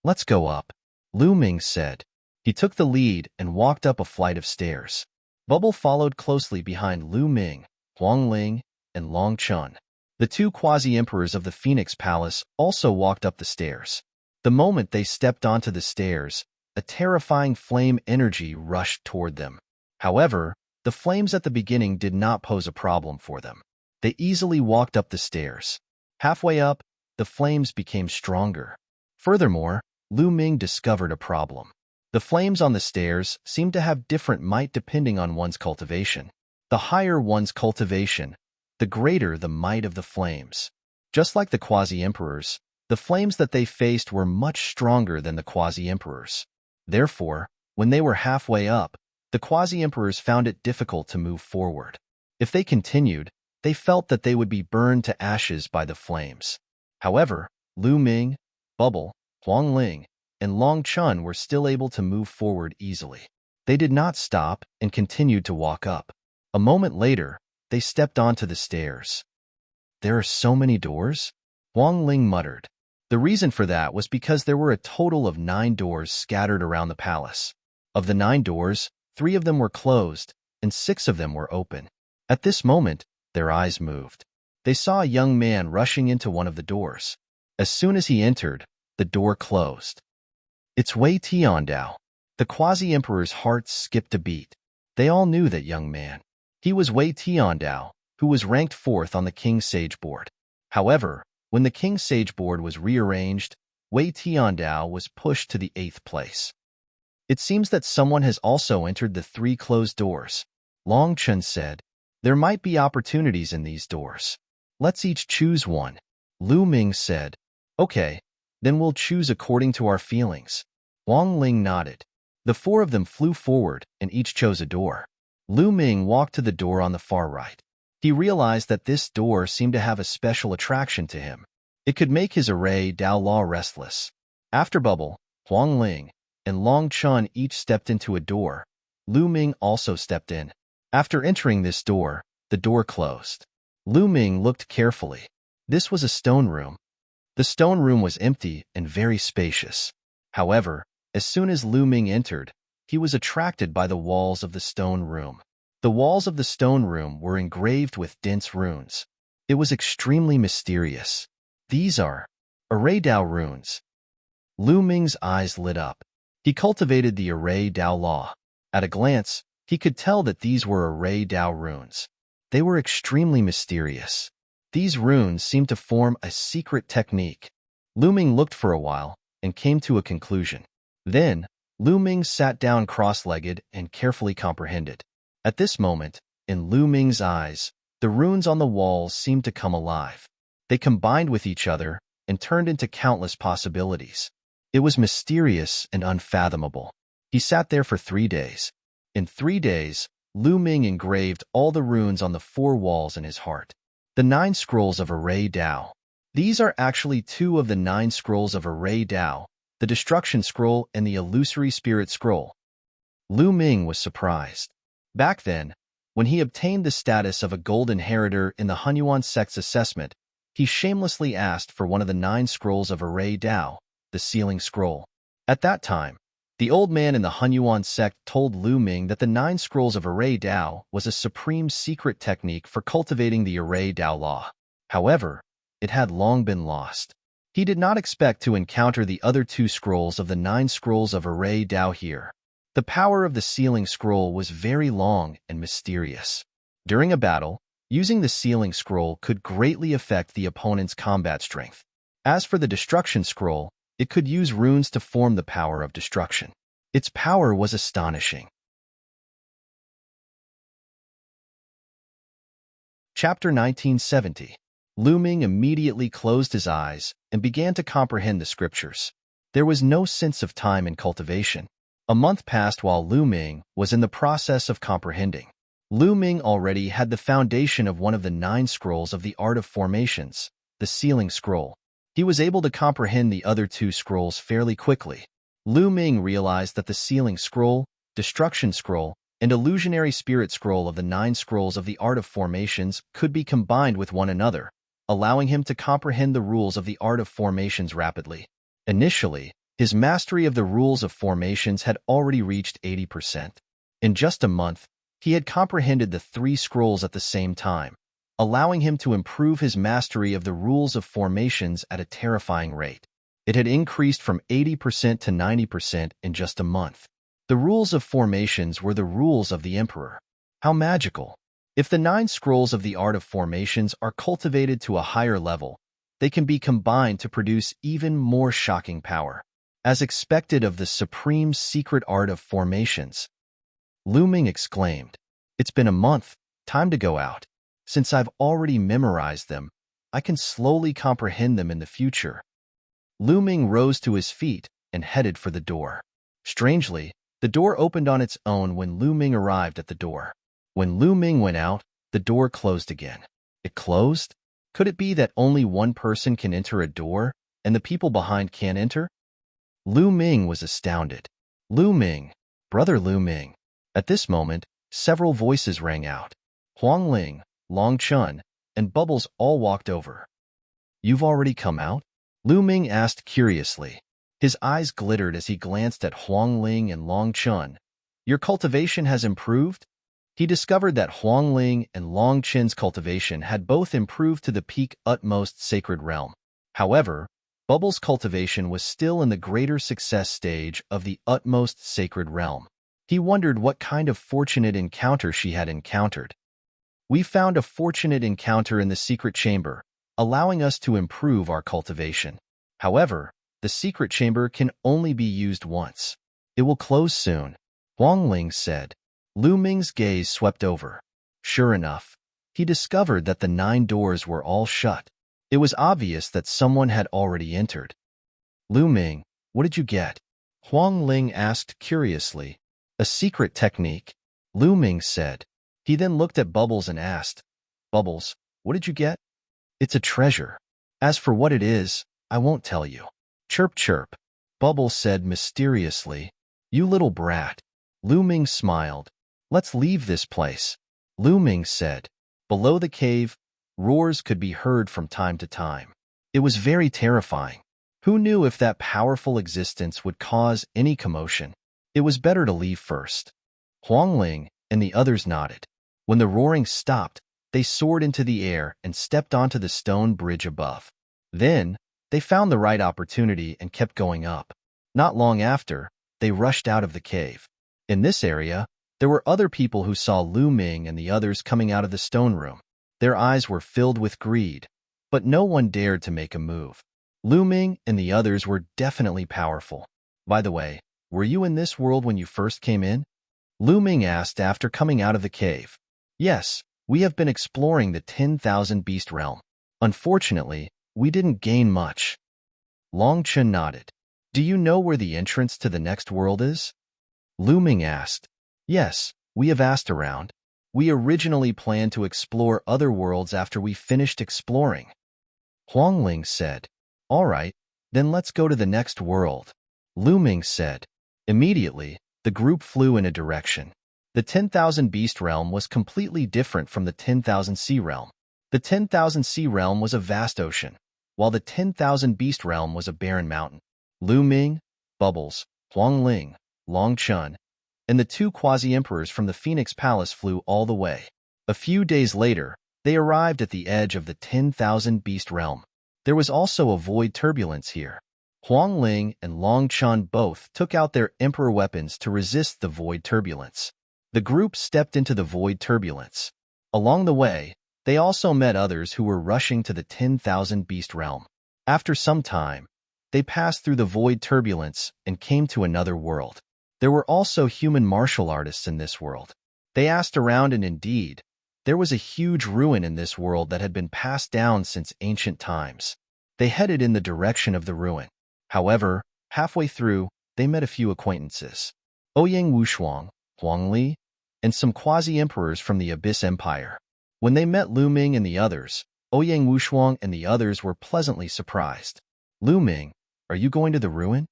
Let's go up, Lu Ming said. He took the lead and walked up a flight of stairs. Bubble followed closely behind Lu Ming, Huang Ling, and Long Chun. The two quasi-emperors of the Phoenix Palace also walked up the stairs. The moment they stepped onto the stairs, a terrifying flame energy rushed toward them. However, the flames at the beginning did not pose a problem for them. They easily walked up the stairs. Halfway up, the flames became stronger. Furthermore, Lu Ming discovered a problem. The flames on the stairs seemed to have different might depending on one's cultivation. The higher one's cultivation, the greater the might of the flames. Just like the quasi-emperors, the flames that they faced were much stronger than the quasi-emperors. Therefore, when they were halfway up, the quasi-emperors found it difficult to move forward. If they continued, they felt that they would be burned to ashes by the flames. However, Lu Ming, Bubble, Huang Ling, and Long Chun were still able to move forward easily. They did not stop and continued to walk up. A moment later, they stepped onto the stairs. There are so many doors? Huang Ling muttered. The reason for that was because there were a total of 9 doors scattered around the palace. Of the 9 doors, 3 of them were closed, and 6 of them were open. At this moment, their eyes moved. They saw a young man rushing into one of the doors. As soon as he entered, the door closed. It's Wei Tiandao. The quasi-emperor's heart skipped a beat. They all knew that young man. He was Wei Tiandao, who was ranked 4th on the King Sage board. However, when the King Sage board was rearranged, Wei Tiandao was pushed to the 8th place. It seems that someone has also entered the 3 closed doors. Long Chen said, there might be opportunities in these doors. Let's each choose one. Lu Ming said, okay, then we'll choose according to our feelings. Huang Ling nodded. The 4 of them flew forward and each chose a door. Lu Ming walked to the door on the far right. He realized that this door seemed to have a special attraction to him. It could make his array Dao Law restless. After Bubble, Huang Ling, and Long Chun each stepped into a door. Lu Ming also stepped in. After entering this door, the door closed. Lu Ming looked carefully. This was a stone room. The stone room was empty and very spacious. However, as soon as Lu Ming entered, he was attracted by the walls of the stone room. The walls of the stone room were engraved with dense runes. It was extremely mysterious. These are Array Dao runes. Lu Ming's eyes lit up. He cultivated the Array Dao Law. At a glance, he could tell that these were Array Dao runes. They were extremely mysterious. These runes seemed to form a secret technique. Lu Ming looked for a while and came to a conclusion. Then, Lu Ming sat down cross-legged and carefully comprehended. At this moment, in Lu Ming's eyes, the runes on the walls seemed to come alive. They combined with each other and turned into countless possibilities. It was mysterious and unfathomable. He sat there for 3 days. In 3 days, Lu Ming engraved all the runes on the 4 walls in his heart. The 9 scrolls of Array Dao. These are actually 2 of the 9 scrolls of Array Dao, the Destruction Scroll and the Illusory Spirit Scroll. Lu Ming was surprised. Back then, when he obtained the status of a gold inheritor in the Hunyuan sect's assessment, he shamelessly asked for one of the 9 scrolls of Array Dao, the Sealing Scroll. At that time, the old man in the Hunyuan sect told Lu Ming that the 9 scrolls of Array Dao was a supreme secret technique for cultivating the Array Dao Law. However, it had long been lost. He did not expect to encounter the other 2 scrolls of the 9 scrolls of Array Dao here. The power of the Sealing Scroll was very long and mysterious. During a battle, using the Sealing Scroll could greatly affect the opponent's combat strength. As for the Destruction Scroll, it could use runes to form the power of destruction. Its power was astonishing. Chapter 1970. Lu Ming immediately closed his eyes and began to comprehend the scriptures. There was no sense of time in cultivation. A month passed while Lu Ming was in the process of comprehending. Lu Ming already had the foundation of one of the 9 scrolls of the Art of Formations, the Sealing Scroll. He was able to comprehend the other 2 scrolls fairly quickly. Lu Ming realized that the Sealing Scroll, Destruction Scroll, and Illusionary Spirit Scroll of the 9 scrolls of the Art of Formations could be combined with one another, allowing him to comprehend the rules of the Art of Formations rapidly. Initially, his mastery of the rules of formations had already reached 80%. In just a month, he had comprehended the 3 scrolls at the same time, allowing him to improve his mastery of the rules of formations at a terrifying rate. It had increased from 80% to 90% in just a month. The rules of formations were the rules of the Emperor. How magical! If the 9 scrolls of the Art of Formations are cultivated to a higher level, they can be combined to produce even more shocking power. As expected of the supreme secret art of formations. Lu Ming exclaimed, "It's been a month, time to go out. Since I've already memorized them, I can slowly comprehend them in the future." Lu Ming rose to his feet and headed for the door. Strangely, the door opened on its own when Lu Ming arrived at the door. When Lu Ming went out, the door closed again. It closed? Could it be that only one person can enter a door, and the people behind can't enter? Lu Ming was astounded. Lu Ming, brother Lu Ming. At this moment, several voices rang out. Huang Ling, Long Chun, and Bubbles all walked over. "You've already come out?" Lu Ming asked curiously. His eyes glittered as he glanced at Huang Ling and Long Chun. "Your cultivation has improved?" He discovered that Huang Ling and Long Chun's cultivation had both improved to the peak utmost sacred realm. However, Bubbles' cultivation was still in the greater success stage of the utmost sacred realm. He wondered what kind of fortunate encounter she had encountered. We found a fortunate encounter in the secret chamber, allowing us to improve our cultivation. However, the secret chamber can only be used once. It will close soon, Huang Ling said. Lu Ming's gaze swept over. Sure enough, he discovered that the 9 doors were all shut. It was obvious that someone had already entered. Lu Ming, what did you get? Huang Ling asked curiously. A secret technique, Lu Ming said. He then looked at Bubbles and asked, Bubbles, what did you get? It's a treasure. As for what it is, I won't tell you. Chirp chirp, Bubbles said mysteriously. You little brat. Lu Ming smiled. Let's leave this place, Lu Ming said. Below the cave, roars could be heard from time to time. It was very terrifying. Who knew if that powerful existence would cause any commotion? It was better to leave first. Huang Ling and the others nodded. When the roaring stopped, they soared into the air and stepped onto the stone bridge above. Then, they found the right opportunity and kept going up. Not long after, they rushed out of the cave. In this area, there were other people who saw Lu Ming and the others coming out of the stone room. Their eyes were filled with greed, but no one dared to make a move. Lu Ming and the others were definitely powerful. By the way, were you in this world when you first came in? Lu Ming asked after coming out of the cave. Yes, we have been exploring the 10,000 beast realm. Unfortunately, we didn't gain much. Long Chen nodded. Do you know where the entrance to the next world is? Lu Ming asked. Yes, we have asked around. We originally planned to explore other worlds after we finished exploring. Huang Ling said. All right, then let's go to the next world, Lu Ming said. Immediately, the group flew in a direction. The 10,000 beast realm was completely different from the 10,000 sea realm. The 10,000 sea realm was a vast ocean, while the 10,000 beast realm was a barren mountain. Lu Ming, Bubbles, Huang Ling, Long Chun, and the 2 quasi-emperors from the Phoenix Palace flew all the way. A few days later, they arrived at the edge of the 10,000 beast realm. There was also a void turbulence here. Huang Ling and Long Chun both took out their emperor weapons to resist the void turbulence. The group stepped into the void turbulence. Along the way, they also met others who were rushing to the 10,000 beast realm. After some time, they passed through the void turbulence and came to another world. There were also human martial artists in this world. They asked around, and indeed, there was a huge ruin in this world that had been passed down since ancient times. They headed in the direction of the ruin. However, halfway through, they met a few acquaintances. Ouyang Wushuang, Huang Li, and some quasi-emperors from the Abyss Empire. When they met Lu Ming and the others, Ouyang Wushuang and the others were pleasantly surprised. Lu Ming, are you going to the ruin?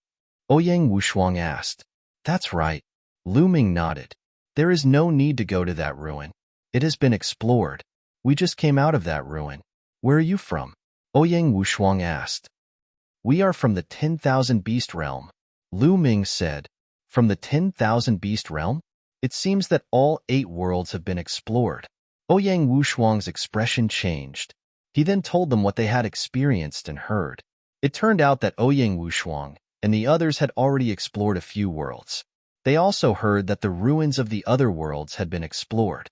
Ouyang Wushuang asked. That's right. Lu Ming nodded. There is no need to go to that ruin. It has been explored. We just came out of that ruin. Where are you from? Ouyang Wushuang asked. We are from the 10,000 beast realm, Lu Ming said. From the 10,000 beast realm? It seems that all 8 worlds have been explored. Ouyang Wushuang's expression changed. He then told them what they had experienced and heard. It turned out that Ouyang Wushuang and the others had already explored a few worlds. They also heard that the ruins of the other worlds had been explored.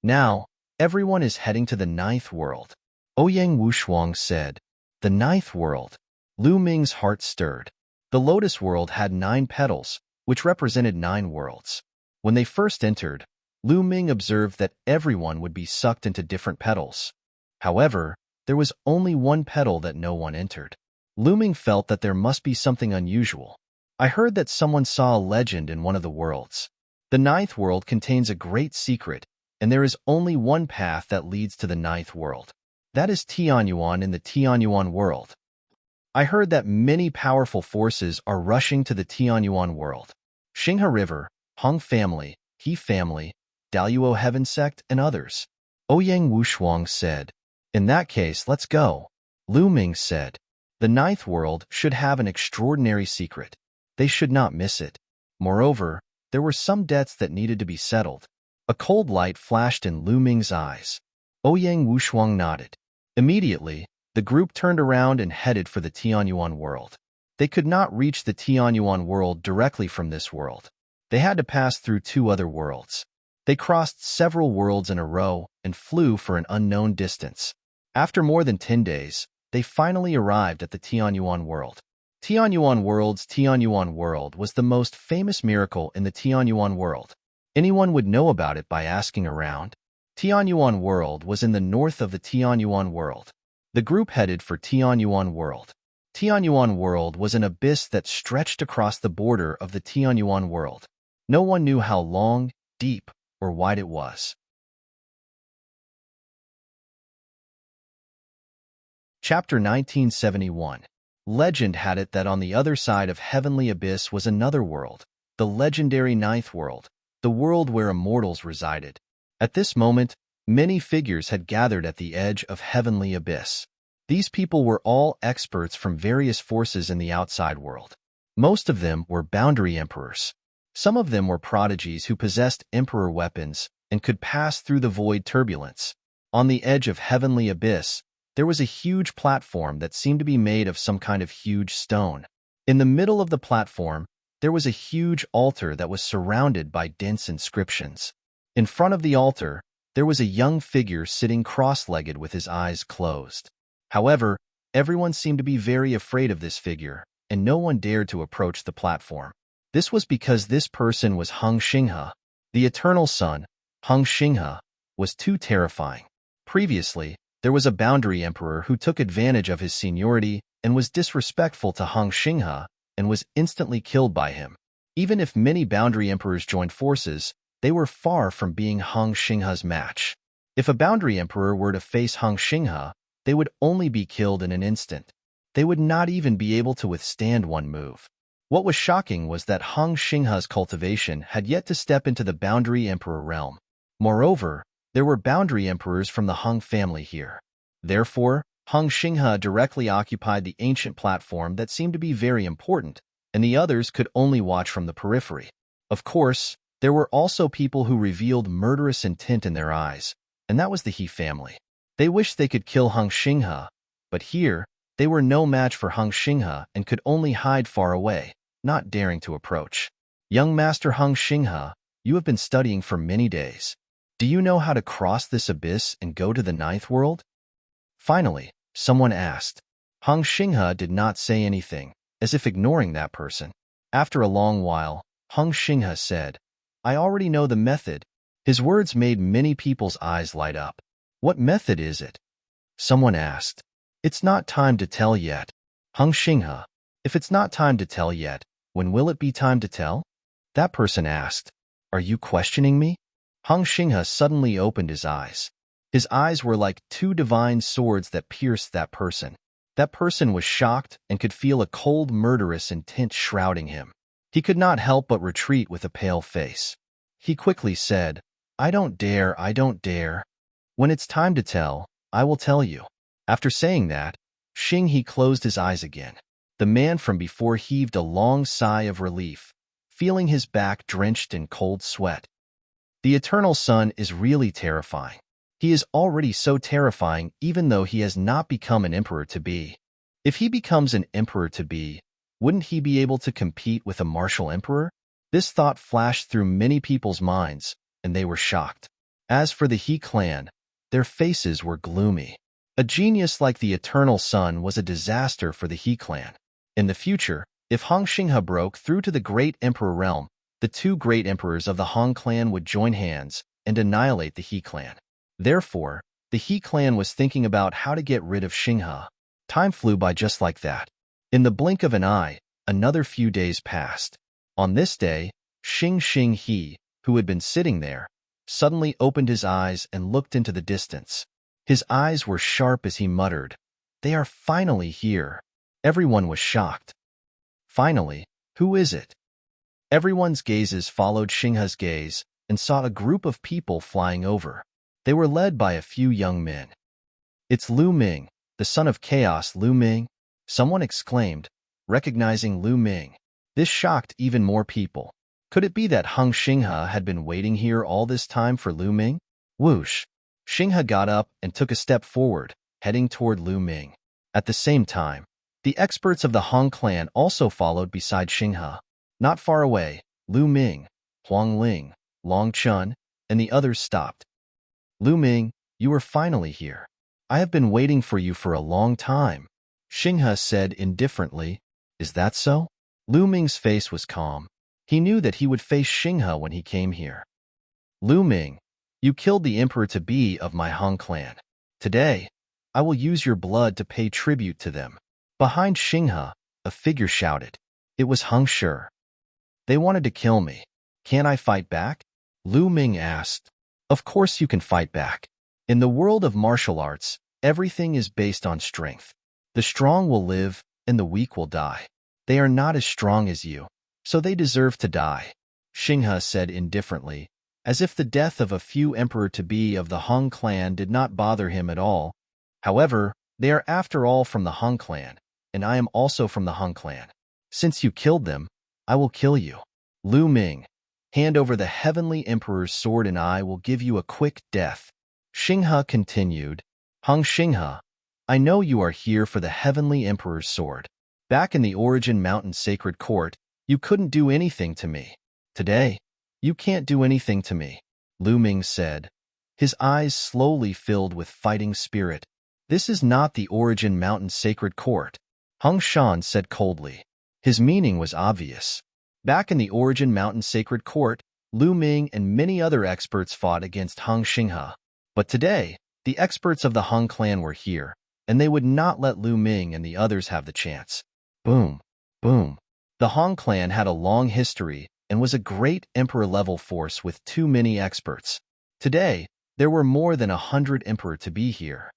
Now, everyone is heading to the 9th world. Ouyang Wushuang said. The 9th world. Lu Ming's heart stirred. The Lotus world had 9 petals, which represented 9 worlds. When they first entered, Lu Ming observed that everyone would be sucked into different petals. However, there was only one petal that no one entered. Lu Ming felt that there must be something unusual. I heard that someone saw a legend in one of the worlds. The 9th world contains a great secret, and there is only one path that leads to the 9th world. That is Tianyuan in the Tianyuan world. I heard that many powerful forces are rushing to the Tianyuan world. Xinghe River, Hung family, He family, Daluo Heaven sect, and others. Ouyang Wushuang said. In that case, let's go. Lu Ming said. The 9th world should have an extraordinary secret. They should not miss it. Moreover, there were some debts that needed to be settled. A cold light flashed in Lu Ming's eyes. Ouyang Wushuang nodded. Immediately, the group turned around and headed for the Tianyuan world. They could not reach the Tianyuan world directly from this world. They had to pass through 2 other worlds. They crossed several worlds in a row and flew for an unknown distance. After more than 10 days, they finally arrived at the Tianyuan world. Tianyuan world was the most famous miracle in the Tianyuan world. Anyone would know about it by asking around. Tianyuan world was in the north of the Tianyuan world. The group headed for Tianyuan world. Tianyuan world was an abyss that stretched across the border of the Tianyuan world. No one knew how long, deep, or wide it was. Chapter 1971. Legend had it that on the other side of Heavenly Abyss was another world, the legendary Ninth World, the world where immortals resided. At this moment, many figures had gathered at the edge of Heavenly Abyss. These people were all experts from various forces in the outside world. Most of them were boundary emperors. Some of them were prodigies who possessed emperor weapons and could pass through the void turbulence. On the edge of Heavenly Abyss, there was a huge platform that seemed to be made of some kind of huge stone. In the middle of the platform, there was a huge altar that was surrounded by dense inscriptions. In front of the altar, there was a young figure sitting cross-legged with his eyes closed. However, everyone seemed to be very afraid of this figure, and no one dared to approach the platform. This was because this person was Hung Xinghe. The Eternal Sun, Hung Xinghe, was too terrifying. Previously, there was a boundary emperor who took advantage of his seniority and was disrespectful to Hung Xinghe and was instantly killed by him. Even if many boundary emperors joined forces, they were far from being Hung Xinghe's match. If a boundary emperor were to face Hung Xinghe, they would only be killed in an instant. They would not even be able to withstand one move. What was shocking was that Hung Xinghe's cultivation had yet to step into the boundary emperor realm. Moreover, there were boundary emperors from the Hung family here. Therefore, Hung Xinghe directly occupied the ancient platform that seemed to be very important, and the others could only watch from the periphery. Of course, there were also people who revealed murderous intent in their eyes, and that was the He family. They wished they could kill Hung Xinghe, but here, they were no match for Hung Xinghe and could only hide far away, not daring to approach. Young Master Hung Xinghe, you have been studying for many days. Do you know how to cross this abyss and go to the Ninth World? Finally, someone asked. Hung Xinghe did not say anything, as if ignoring that person. After a long while, Hung Xinghe said, I already know the method. His words made many people's eyes light up. What method is it? Someone asked. It's not time to tell yet. Hung Xinghe, if it's not time to tell yet, when will it be time to tell? That person asked. Are you questioning me? Hung Xinghe suddenly opened his eyes. His eyes were like 2 divine swords that pierced that person. That person was shocked and could feel a cold, murderous intent shrouding him. He could not help but retreat with a pale face. He quickly said, I don't dare. When it's time to tell, I will tell you. After saying that, Xinghe closed his eyes again. The man from before heaved a long sigh of relief, feeling his back drenched in cold sweat. The Eternal Sun is really terrifying. He is already so terrifying even though he has not become an emperor-to-be. If he becomes an emperor-to-be, wouldn't he be able to compete with a martial emperor? This thought flashed through many people's minds, and they were shocked. As for the He clan, their faces were gloomy. A genius like the Eternal Sun was a disaster for the He clan. In the future, if Hung Xinghe broke through to the Great Emperor realm, the 2 great emperors of the Hung clan would join hands and annihilate the He clan. Therefore, the He clan was thinking about how to get rid of Xinghe. Time flew by just like that. In the blink of an eye, another few days passed. On this day, Xinghe, who had been sitting there, suddenly opened his eyes and looked into the distance. His eyes were sharp as he muttered, They are finally here. Everyone was shocked. Finally, who is it? Everyone's gazes followed Xinghe's gaze and saw a group of people flying over. They were led by a few young men. It's Lu Ming, the son of chaos. Lu Ming, someone exclaimed, recognizing Lu Ming. This shocked even more people. Could it be that Hung Xinghe had been waiting here all this time for Lu Ming? Whoosh! Xinghe got up and took a step forward, heading toward Lu Ming. At the same time, the experts of the Hung clan also followed beside Xinghe. Not far away, Lu Ming, Huang Ling, Long Chun, and the others stopped. Lu Ming, you are finally here. I have been waiting for you for a long time, Xinghe said indifferently. Is that so? Lu Ming's face was calm. He knew that he would face Xinghe when he came here. Lu Ming, you killed the emperor-to-be of my Hong clan. Today, I will use your blood to pay tribute to them. Behind Xinghe, a figure shouted. It was Heng Shi. They wanted to kill me. Can I fight back? Lu Ming asked. Of course you can fight back. In the world of martial arts, everything is based on strength. The strong will live, and the weak will die. They are not as strong as you, so they deserve to die, Xinghe said indifferently, as if the death of a few emperor-to-be of the Hong clan did not bother him at all. However, they are after all from the Hong clan, and I am also from the Hong clan. Since you killed them, I will kill you. Lu Ming, hand over the heavenly emperor's sword and I will give you a quick death. Xinghe continued. Heng Xinghe, I know you are here for the heavenly emperor's sword. Back in the Origin Mountain Sacred Court, you couldn't do anything to me. Today, you can't do anything to me, Lu Ming said. His eyes slowly filled with fighting spirit. This is not the Origin Mountain Sacred Court, Heng Shan said coldly. His meaning was obvious. Back in the Origin Mountain Sacred Court, Lu Ming and many other experts fought against Heng Xinghe. But today, the experts of the Heng clan were here, and they would not let Lu Ming and the others have the chance. Boom, boom. The Hong clan had a long history and was a great emperor-level force with too many experts. Today, there were more than 100 emperor-to-be here.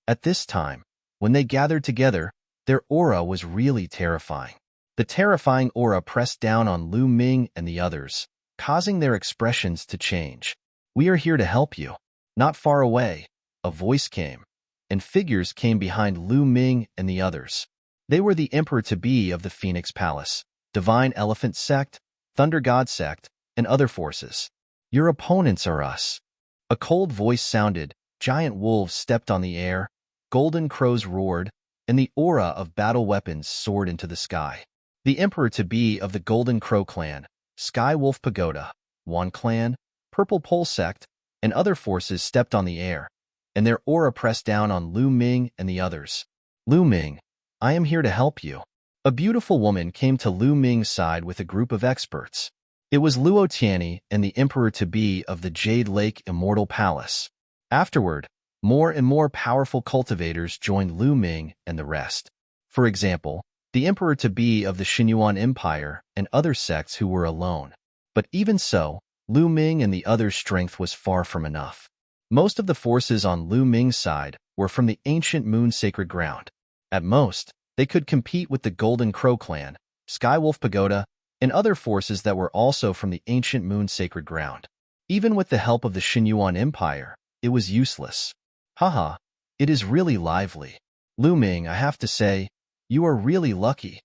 At this time, when they gathered together, their aura was really terrifying. The terrifying aura pressed down on Lu Ming and the others, causing their expressions to change. We are here to help you. Not far away, a voice came, and figures came behind Lu Ming and the others. They were the emperor-to-be of the Phoenix Palace, Divine Elephant Sect, Thunder God Sect, and other forces. Your opponents are us. A cold voice sounded, giant wolves stepped on the air, golden crows roared, and the aura of battle weapons soared into the sky. The emperor-to-be of the Golden Crow Clan, Sky Wolf Pagoda, Wan Clan, Purple Pole Sect, and other forces stepped on the air, and their aura pressed down on Lu Ming and the others. Lu Ming, I am here to help you. A beautiful woman came to Lu Ming's side with a group of experts. It was Luo Tianyi and the emperor-to-be of the Jade Lake Immortal Palace. Afterward, more and more powerful cultivators joined Lu Ming and the rest. For example, the emperor-to-be of the Xinyuan Empire and other sects who were alone. But even so, Lu Ming and the others' strength was far from enough. Most of the forces on Lu Ming's side were from the ancient Moon Sacred Ground. At most, they could compete with the Golden Crow Clan, Skywolf Pagoda, and other forces that were also from the ancient Moon Sacred Ground. Even with the help of the Xinyuan Empire, it was useless. Haha, it is really lively. Lu Ming, I have to say, you are really lucky.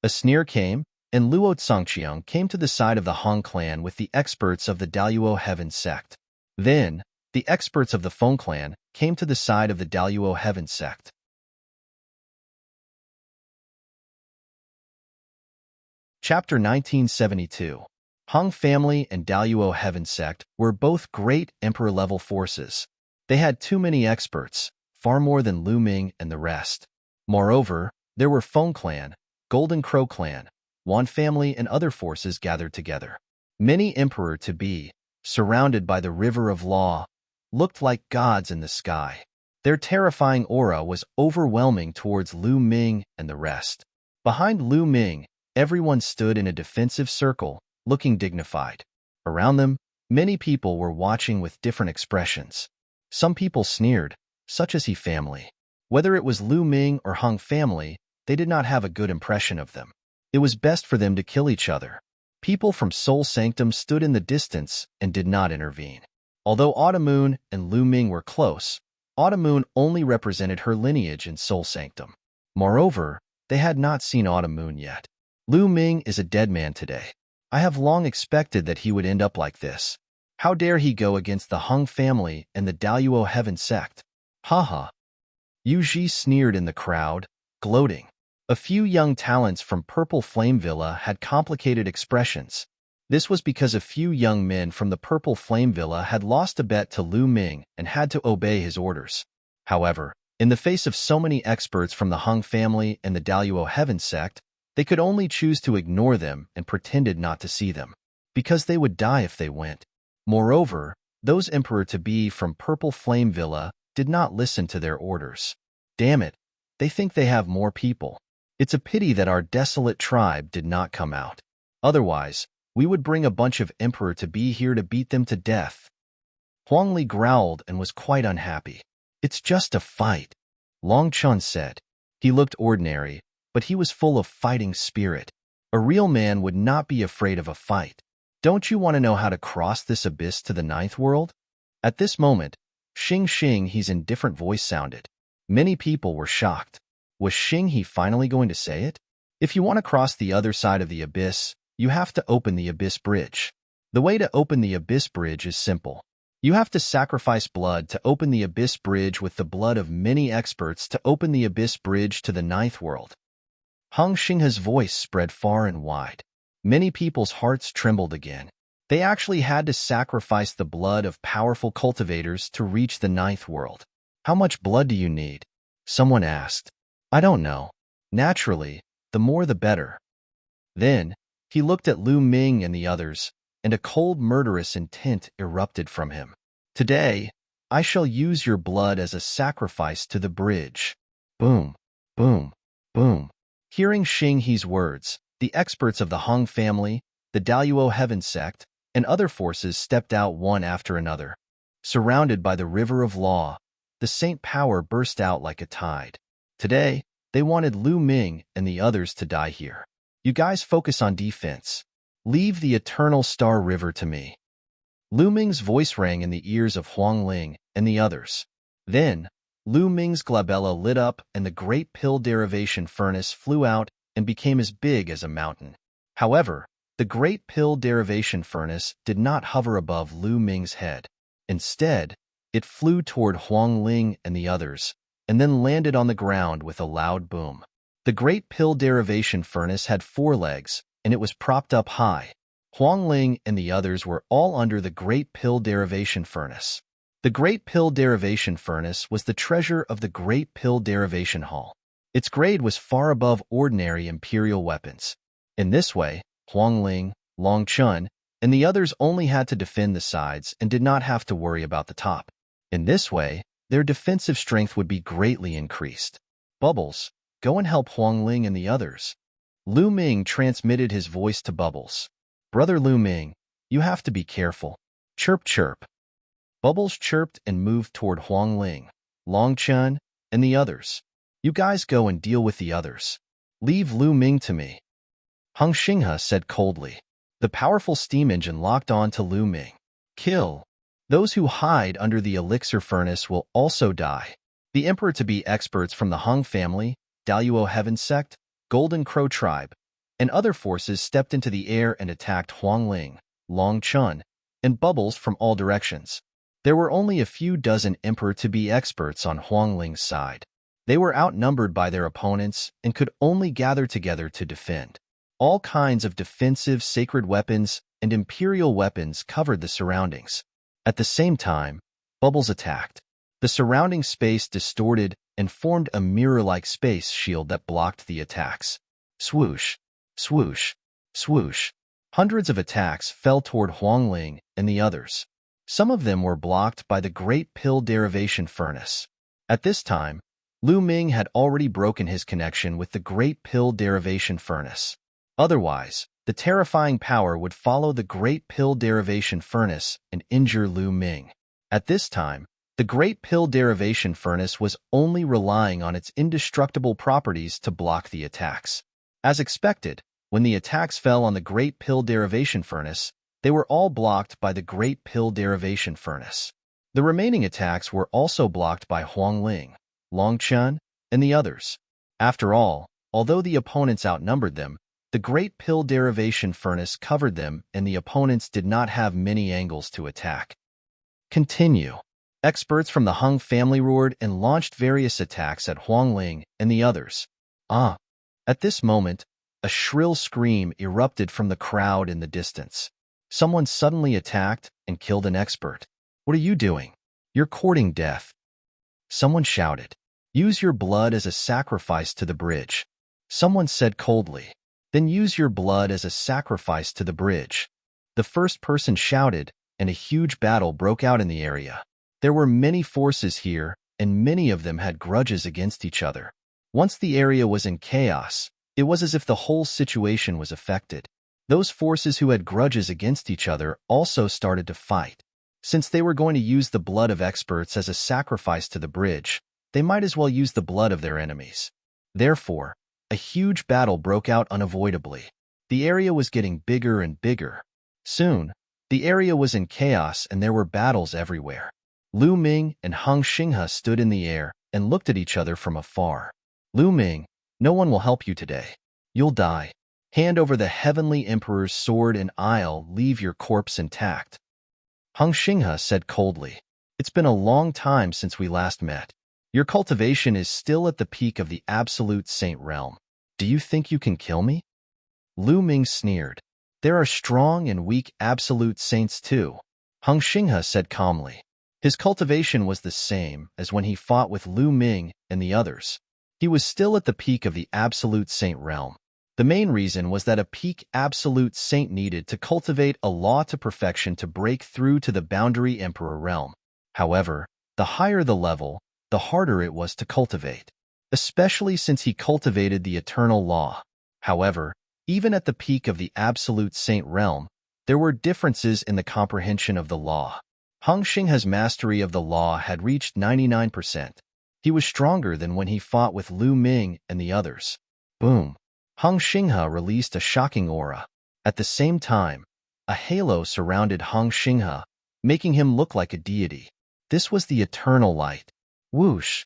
A sneer came, and Luo Tsangqiang came to the side of the Hong clan with the experts of the Daluo Heaven sect. Then, the experts of the Feng clan came to the side of the Daluo Heaven sect. Chapter 1972. Heng family and Daluo Heaven sect were both great emperor-level forces. They had too many experts, far more than Lu Ming and the rest. Moreover, there were Feng clan, Golden Crow clan, Wan family and other forces gathered together. Many emperor-to-be, surrounded by the river of law, looked like gods in the sky. Their terrifying aura was overwhelming towards Lu Ming and the rest. Behind Lu Ming, everyone stood in a defensive circle, looking dignified. Around them, many people were watching with different expressions. Some people sneered, such as He family. Whether it was Lu Ming or Heng family, they did not have a good impression of them. It was best for them to kill each other. People from Soul Sanctum stood in the distance and did not intervene. Although Autumn Moon and Lu Ming were close, Autumn Moon only represented her lineage in Soul Sanctum. Moreover, they had not seen Autumn Moon yet. Lu Ming is a dead man today. I have long expected that he would end up like this. How dare he go against the Heng family and the Daluo Heaven sect? Haha. Yu Ji sneered in the crowd, gloating. A few young talents from Purple Flame Villa had complicated expressions. This was because a few young men from the Purple Flame Villa had lost a bet to Lu Ming and had to obey his orders. However, in the face of so many experts from the Hung family and the Daluo Heaven sect, they could only choose to ignore them and pretended not to see them, because they would die if they went. Moreover, those emperor-to-be from Purple Flame Villa did not listen to their orders. Damn it, they think they have more people. It's a pity that our desolate tribe did not come out. Otherwise, we would bring a bunch of emperor-to-be here to beat them to death. Huang Li growled and was quite unhappy. It's just a fight, Long Chun said. He looked ordinary, but he was full of fighting spirit. A real man would not be afraid of a fight. Don't you want to know how to cross this abyss to the ninth world? At this moment, Xing He's indifferent voice sounded. Many people were shocked. Was Xing He finally going to say it? If you want to cross the other side of the abyss, you have to open the abyss bridge. The way to open the abyss bridge is simple. You have to sacrifice blood to open the abyss bridge with the blood of many experts to open the abyss bridge to the ninth world. Hung Xinghe's voice spread far and wide. Many people's hearts trembled again. They actually had to sacrifice the blood of powerful cultivators to reach the ninth world. How much blood do you need? Someone asked. I don't know. Naturally, the more the better. Then, he looked at Lu Ming and the others, and a cold murderous intent erupted from him. Today, I shall use your blood as a sacrifice to the bridge. Boom, boom, boom. Hearing Xing He's words, the experts of the Hung family, the Daluo Heaven sect, and other forces stepped out one after another. Surrounded by the river of law, the saint power burst out like a tide. Today, they wanted Lu Ming and the others to die here. You guys focus on defense. Leave the eternal star river to me. Lu Ming's voice rang in the ears of Huang Ling and the others. Then, Lu Ming's glabella lit up and the great pill derivation furnace flew out and became as big as a mountain. However, the great pill derivation furnace did not hover above Lu Ming's head. Instead, it flew toward Huang Ling and the others, and then landed on the ground with a loud boom. The great pill derivation furnace had 4 legs, and it was propped up high. Huang Ling and the others were all under the great pill derivation furnace. The great pill derivation furnace was the treasure of the great pill derivation hall. Its grade was far above ordinary imperial weapons. In this way, Huang Ling, Long Chun, and the others only had to defend the sides and did not have to worry about the top. In this way, their defensive strength would be greatly increased. Bubbles, go and help Huang Ling and the others. Lu Ming transmitted his voice to Bubbles. Brother Lu Ming, you have to be careful. Chirp chirp. Bubbles chirped and moved toward Huang Ling, Long Chun, and the others. You guys go and deal with the others. Leave Lu Ming to me. Hung Xinghe said coldly. The powerful steam engine locked on to Lu Ming. Kill. Those who hide under the elixir furnace will also die. The emperor-to-be experts from the Hung family, Daluo Heaven sect, Golden Crow tribe, and other forces stepped into the air and attacked Huang Ling, Long Chun, and Bubbles from all directions. There were only a few dozen emperor-to-be experts on Huang Ling's side. They were outnumbered by their opponents and could only gather together to defend. All kinds of defensive sacred weapons and imperial weapons covered the surroundings. At the same time, Bubbles attacked. The surrounding space distorted and formed a mirror-like space shield that blocked the attacks. Swoosh, swoosh, swoosh. Hundreds of attacks fell toward Huang Ling and the others. Some of them were blocked by the great pill derivation furnace. At this time, Lu Ming had already broken his connection with the great pill derivation furnace. Otherwise, the terrifying power would follow the great pill derivation furnace and injure Lu Ming. At this time, the great pill derivation furnace was only relying on its indestructible properties to block the attacks. As expected, when the attacks fell on the great pill derivation furnace, they were all blocked by the great pill derivation furnace. The remaining attacks were also blocked by Huang Ling, Long Chun, and the others. After all, although the opponents outnumbered them, the great pill derivation furnace covered them and the opponents did not have many angles to attack. Continue. Experts from the Hung family roared and launched various attacks at Huang Ling and the others. At this moment, a shrill scream erupted from the crowd in the distance. Someone suddenly attacked and killed an expert. What are you doing? You're courting death. Someone shouted. Use your blood as a sacrifice to the bridge. Someone said coldly. Then use your blood as a sacrifice to the bridge. The first person shouted, and a huge battle broke out in the area. There were many forces here, and many of them had grudges against each other. Once the area was in chaos, it was as if the whole situation was affected. Those forces who had grudges against each other also started to fight. Since they were going to use the blood of experts as a sacrifice to the bridge, they might as well use the blood of their enemies. Therefore, a huge battle broke out unavoidably. The area was getting bigger and bigger. Soon, the area was in chaos and there were battles everywhere. Lu Ming and Hung Xinghe stood in the air and looked at each other from afar. Lu Ming, no one will help you today. You'll die. Hand over the heavenly emperor's sword and I'll leave your corpse intact. Hung Xinghe said coldly. It's been a long time since we last met. Your cultivation is still at the peak of the absolute saint realm. Do you think you can kill me? Lu Ming sneered. There are strong and weak absolute saints too. Hung Xinghe said calmly. His cultivation was the same as when he fought with Lu Ming and the others. He was still at the peak of the absolute saint realm. The main reason was that a peak absolute saint needed to cultivate a law to perfection to break through to the boundary emperor realm. However, the higher the level, the harder it was to cultivate, especially since he cultivated the eternal law. However, even at the peak of the absolute saint realm, there were differences in the comprehension of the law. Hung Xinghe's mastery of the law had reached 99%. He was stronger than when he fought with Lu Ming and the others. Boom! Hung Xinghe released a shocking aura. At the same time, a halo surrounded Hung Xinghe, making him look like a deity. This was the eternal light. Whoosh!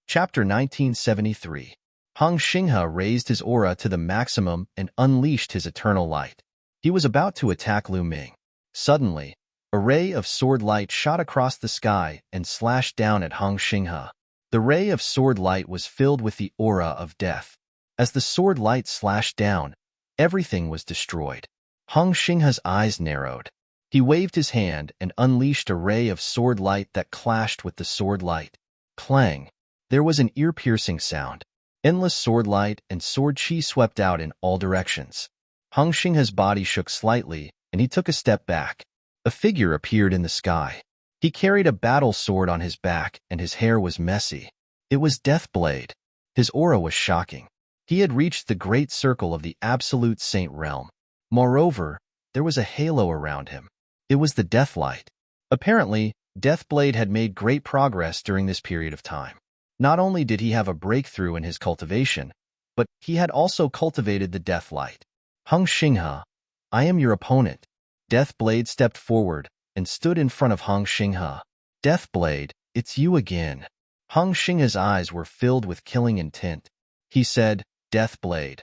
Chapter 1973. Hung Xinghe raised his aura to the maximum and unleashed his eternal light. He was about to attack Lu Ming. Suddenly, a ray of sword light shot across the sky and slashed down at Hung Xinghe. The ray of sword light was filled with the aura of death. As the sword light slashed down, everything was destroyed. Hung Xinghe's eyes narrowed. He waved his hand and unleashed a ray of sword light that clashed with the sword light. Clang! There was an ear-piercing sound. Endless sword light and sword chi swept out in all directions. Hung Xinghe's body shook slightly, and he took a step back. A figure appeared in the sky. He carried a battle sword on his back, and his hair was messy. It was Deathblade. His aura was shocking. He had reached the great circle of the absolute saint realm. Moreover, there was a halo around him. It was the Deathlight. Apparently, Deathblade had made great progress during this period of time. Not only did he have a breakthrough in his cultivation, but he had also cultivated the Deathlight. Hung Xinghe, I am your opponent. Deathblade stepped forward and stood in front of Hung Xinghe. Deathblade, it's you again. Hung Xinghe's eyes were filled with killing intent. He said, Deathblade,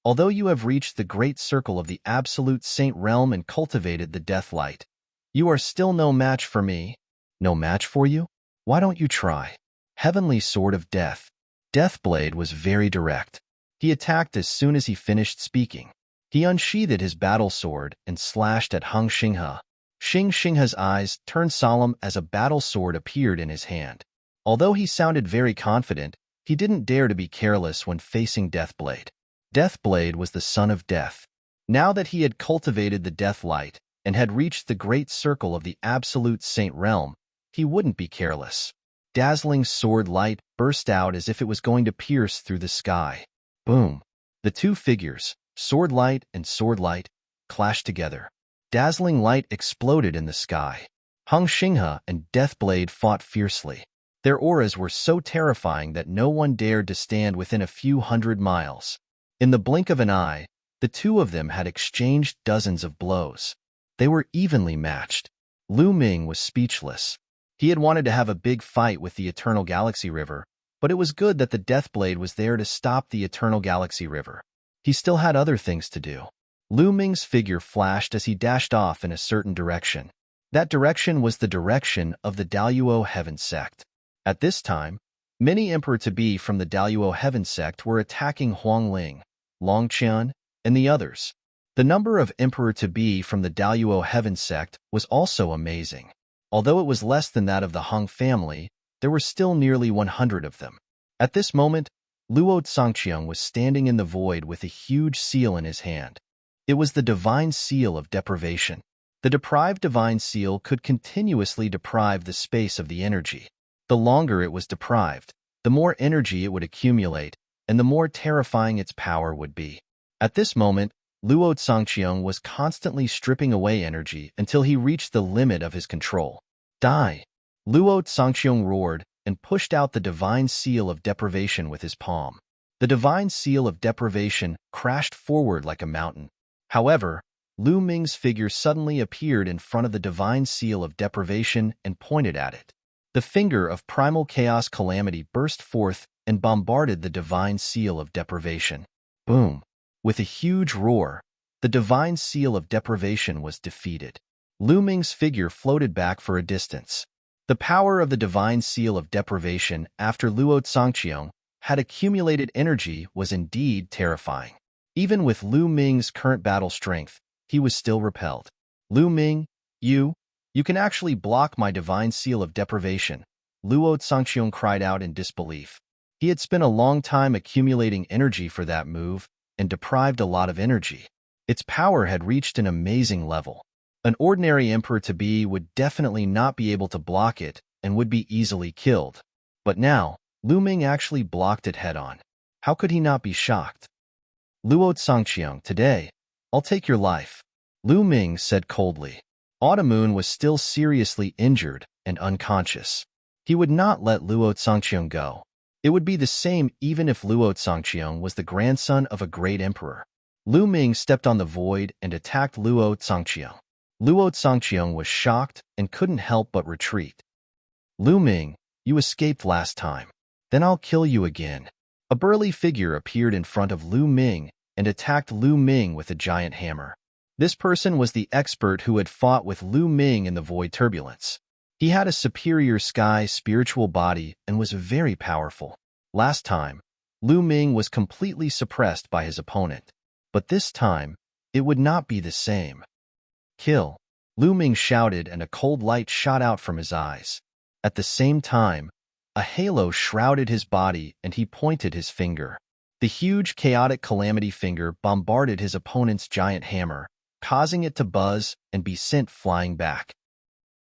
although you have reached the great circle of the absolute saint realm and cultivated the Deathlight, you are still no match for me. No match for you? Why don't you try? Heavenly Sword of Death. Deathblade was very direct. He attacked as soon as he finished speaking. He unsheathed his battle sword and slashed at Hung Xinghe. Xinghe's eyes turned solemn as a battle sword appeared in his hand. Although he sounded very confident, he didn't dare to be careless when facing Deathblade. Deathblade was the son of death. Now that he had cultivated the Deathlight and had reached the great circle of the absolute saint realm, he wouldn't be careless. Dazzling sword light burst out as if it was going to pierce through the sky. Boom! The two figures, sword light and sword light, clashed together. Dazzling light exploded in the sky. Hung Xinghe and Deathblade fought fiercely. Their auras were so terrifying that no one dared to stand within a few hundred miles. In the blink of an eye, the two of them had exchanged dozens of blows. They were evenly matched. Lu Ming was speechless. He had wanted to have a big fight with the Eternal Galaxy River, but it was good that the Deathblade was there to stop the Eternal Galaxy River. He still had other things to do. Lu Ming's figure flashed as he dashed off in a certain direction. That direction was the direction of the Daluo Heaven Sect. At this time, many Emperor-to-be from the Daluo Heaven Sect were attacking Huangling. Longqian, and the others. The number of emperor-to-be from the Daluo Heaven sect was also amazing. Although it was less than that of the Hong family, there were still nearly 100 of them. At this moment, Luo Zongqiang was standing in the void with a huge seal in his hand. It was the divine seal of deprivation. The deprived divine seal could continuously deprive the space of the energy. The longer it was deprived, the more energy it would accumulate, and the more terrifying its power would be. At this moment, Luo Zongqiang was constantly stripping away energy until he reached the limit of his control. Die! Luo Zongqiang roared and pushed out the divine seal of deprivation with his palm. The divine seal of deprivation crashed forward like a mountain. However, Lu Ming's figure suddenly appeared in front of the divine seal of deprivation and pointed at it. The finger of primal chaos calamity burst forth and bombarded the divine seal of deprivation. Boom! With a huge roar, the divine seal of deprivation was defeated. Lu Ming's figure floated back for a distance. The power of the divine seal of deprivation after Luo Zongqiang had accumulated energy was indeed terrifying. Even with Lu Ming's current battle strength, he was still repelled. Lu Ming, you can actually block my divine seal of deprivation, Luo Zongqiang cried out in disbelief. He had spent a long time accumulating energy for that move and deprived a lot of energy. Its power had reached an amazing level. An ordinary emperor-to-be would definitely not be able to block it and would be easily killed. But now, Lu Ming actually blocked it head-on. How could he not be shocked? Luo Zongqiang, today, I'll take your life, Lu Ming said coldly. Autumn was still seriously injured and unconscious. He would not let Luo Zongqiang go. It would be the same even if Luo Zongqiang was the grandson of a great emperor. Lu Ming stepped on the void and attacked Luo Zongqiang. Luo Zongqiang was shocked and couldn't help but retreat. Lu Ming, you escaped last time. Then I'll kill you again. A burly figure appeared in front of Lu Ming and attacked Lu Ming with a giant hammer. This person was the expert who had fought with Lu Ming in the void turbulence. He had a superior sky spiritual body and was very powerful. Last time, Lu Ming was completely suppressed by his opponent. But this time, it would not be the same. Kill! Lu Ming shouted and a cold light shot out from his eyes. At the same time, a halo shrouded his body and he pointed his finger. The huge chaotic calamity finger bombarded his opponent's giant hammer, causing it to buzz and be sent flying back.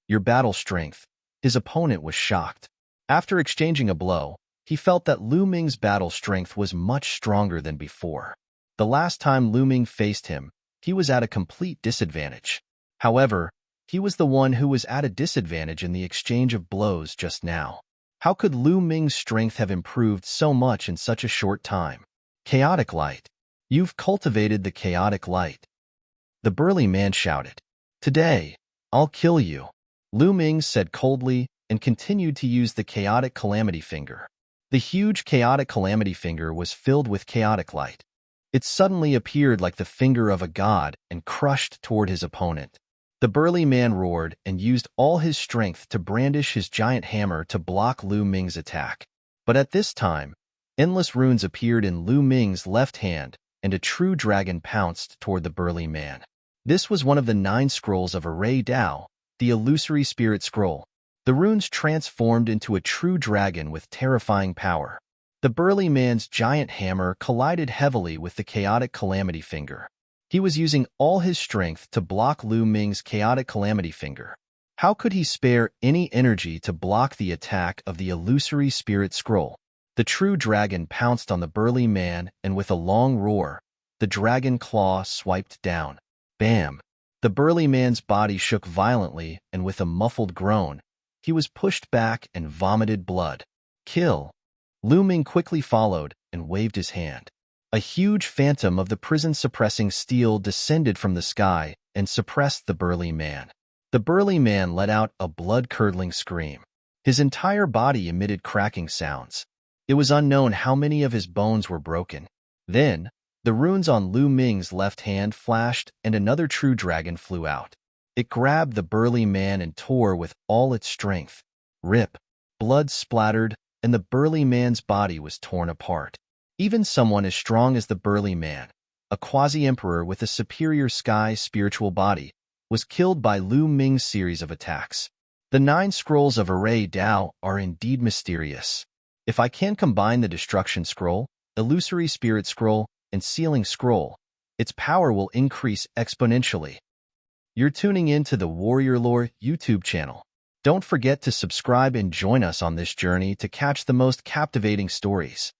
Your battle strength. His opponent was shocked. After exchanging a blow, he felt that Lu Ming's battle strength was much stronger than before. The last time Lu Ming faced him, he was at a complete disadvantage. However, he was the one who was at a disadvantage in the exchange of blows just now. How could Lu Ming's strength have improved so much in such a short time? Chaotic light. You've cultivated the chaotic light. The burly man shouted. Today, I'll kill you. Lu Ming said coldly and continued to use the chaotic calamity finger. The huge chaotic calamity finger was filled with chaotic light. It suddenly appeared like the finger of a god and crushed toward his opponent. The burly man roared and used all his strength to brandish his giant hammer to block Lu Ming's attack. But at this time, endless runes appeared in Lu Ming's left hand and a true dragon pounced toward the burly man. This was one of the 9 scrolls of Array Dao, the illusory spirit scroll. The runes transformed into a true dragon with terrifying power. The burly man's giant hammer collided heavily with the chaotic calamity finger. He was using all his strength to block Lu Ming's chaotic calamity finger. How could he spare any energy to block the attack of the illusory spirit scroll? The true dragon pounced on the burly man and with a long roar, the dragon claw swiped down. Bam! The burly man's body shook violently and with a muffled groan, he was pushed back and vomited blood. Kill! Lu Ming quickly followed and waved his hand. A huge phantom of the prison-suppressing steel descended from the sky and suppressed the burly man. The burly man let out a blood-curdling scream. His entire body emitted cracking sounds. It was unknown how many of his bones were broken. Then, the runes on Lu Ming's left hand flashed and another true dragon flew out. It grabbed the burly man and tore with all its strength. Rip! Blood splattered, and the burly man's body was torn apart. Even someone as strong as the burly man, a quasi-emperor with a superior sky spiritual body, was killed by Lu Ming's series of attacks. The 9 scrolls of Array Dao are indeed mysterious. If I can combine the Destruction Scroll, Illusory Spirit Scroll, and Sealing Scroll, its power will increase exponentially. You're tuning in to the Warrior Lore YouTube channel. Don't forget to subscribe and join us on this journey to catch the most captivating stories.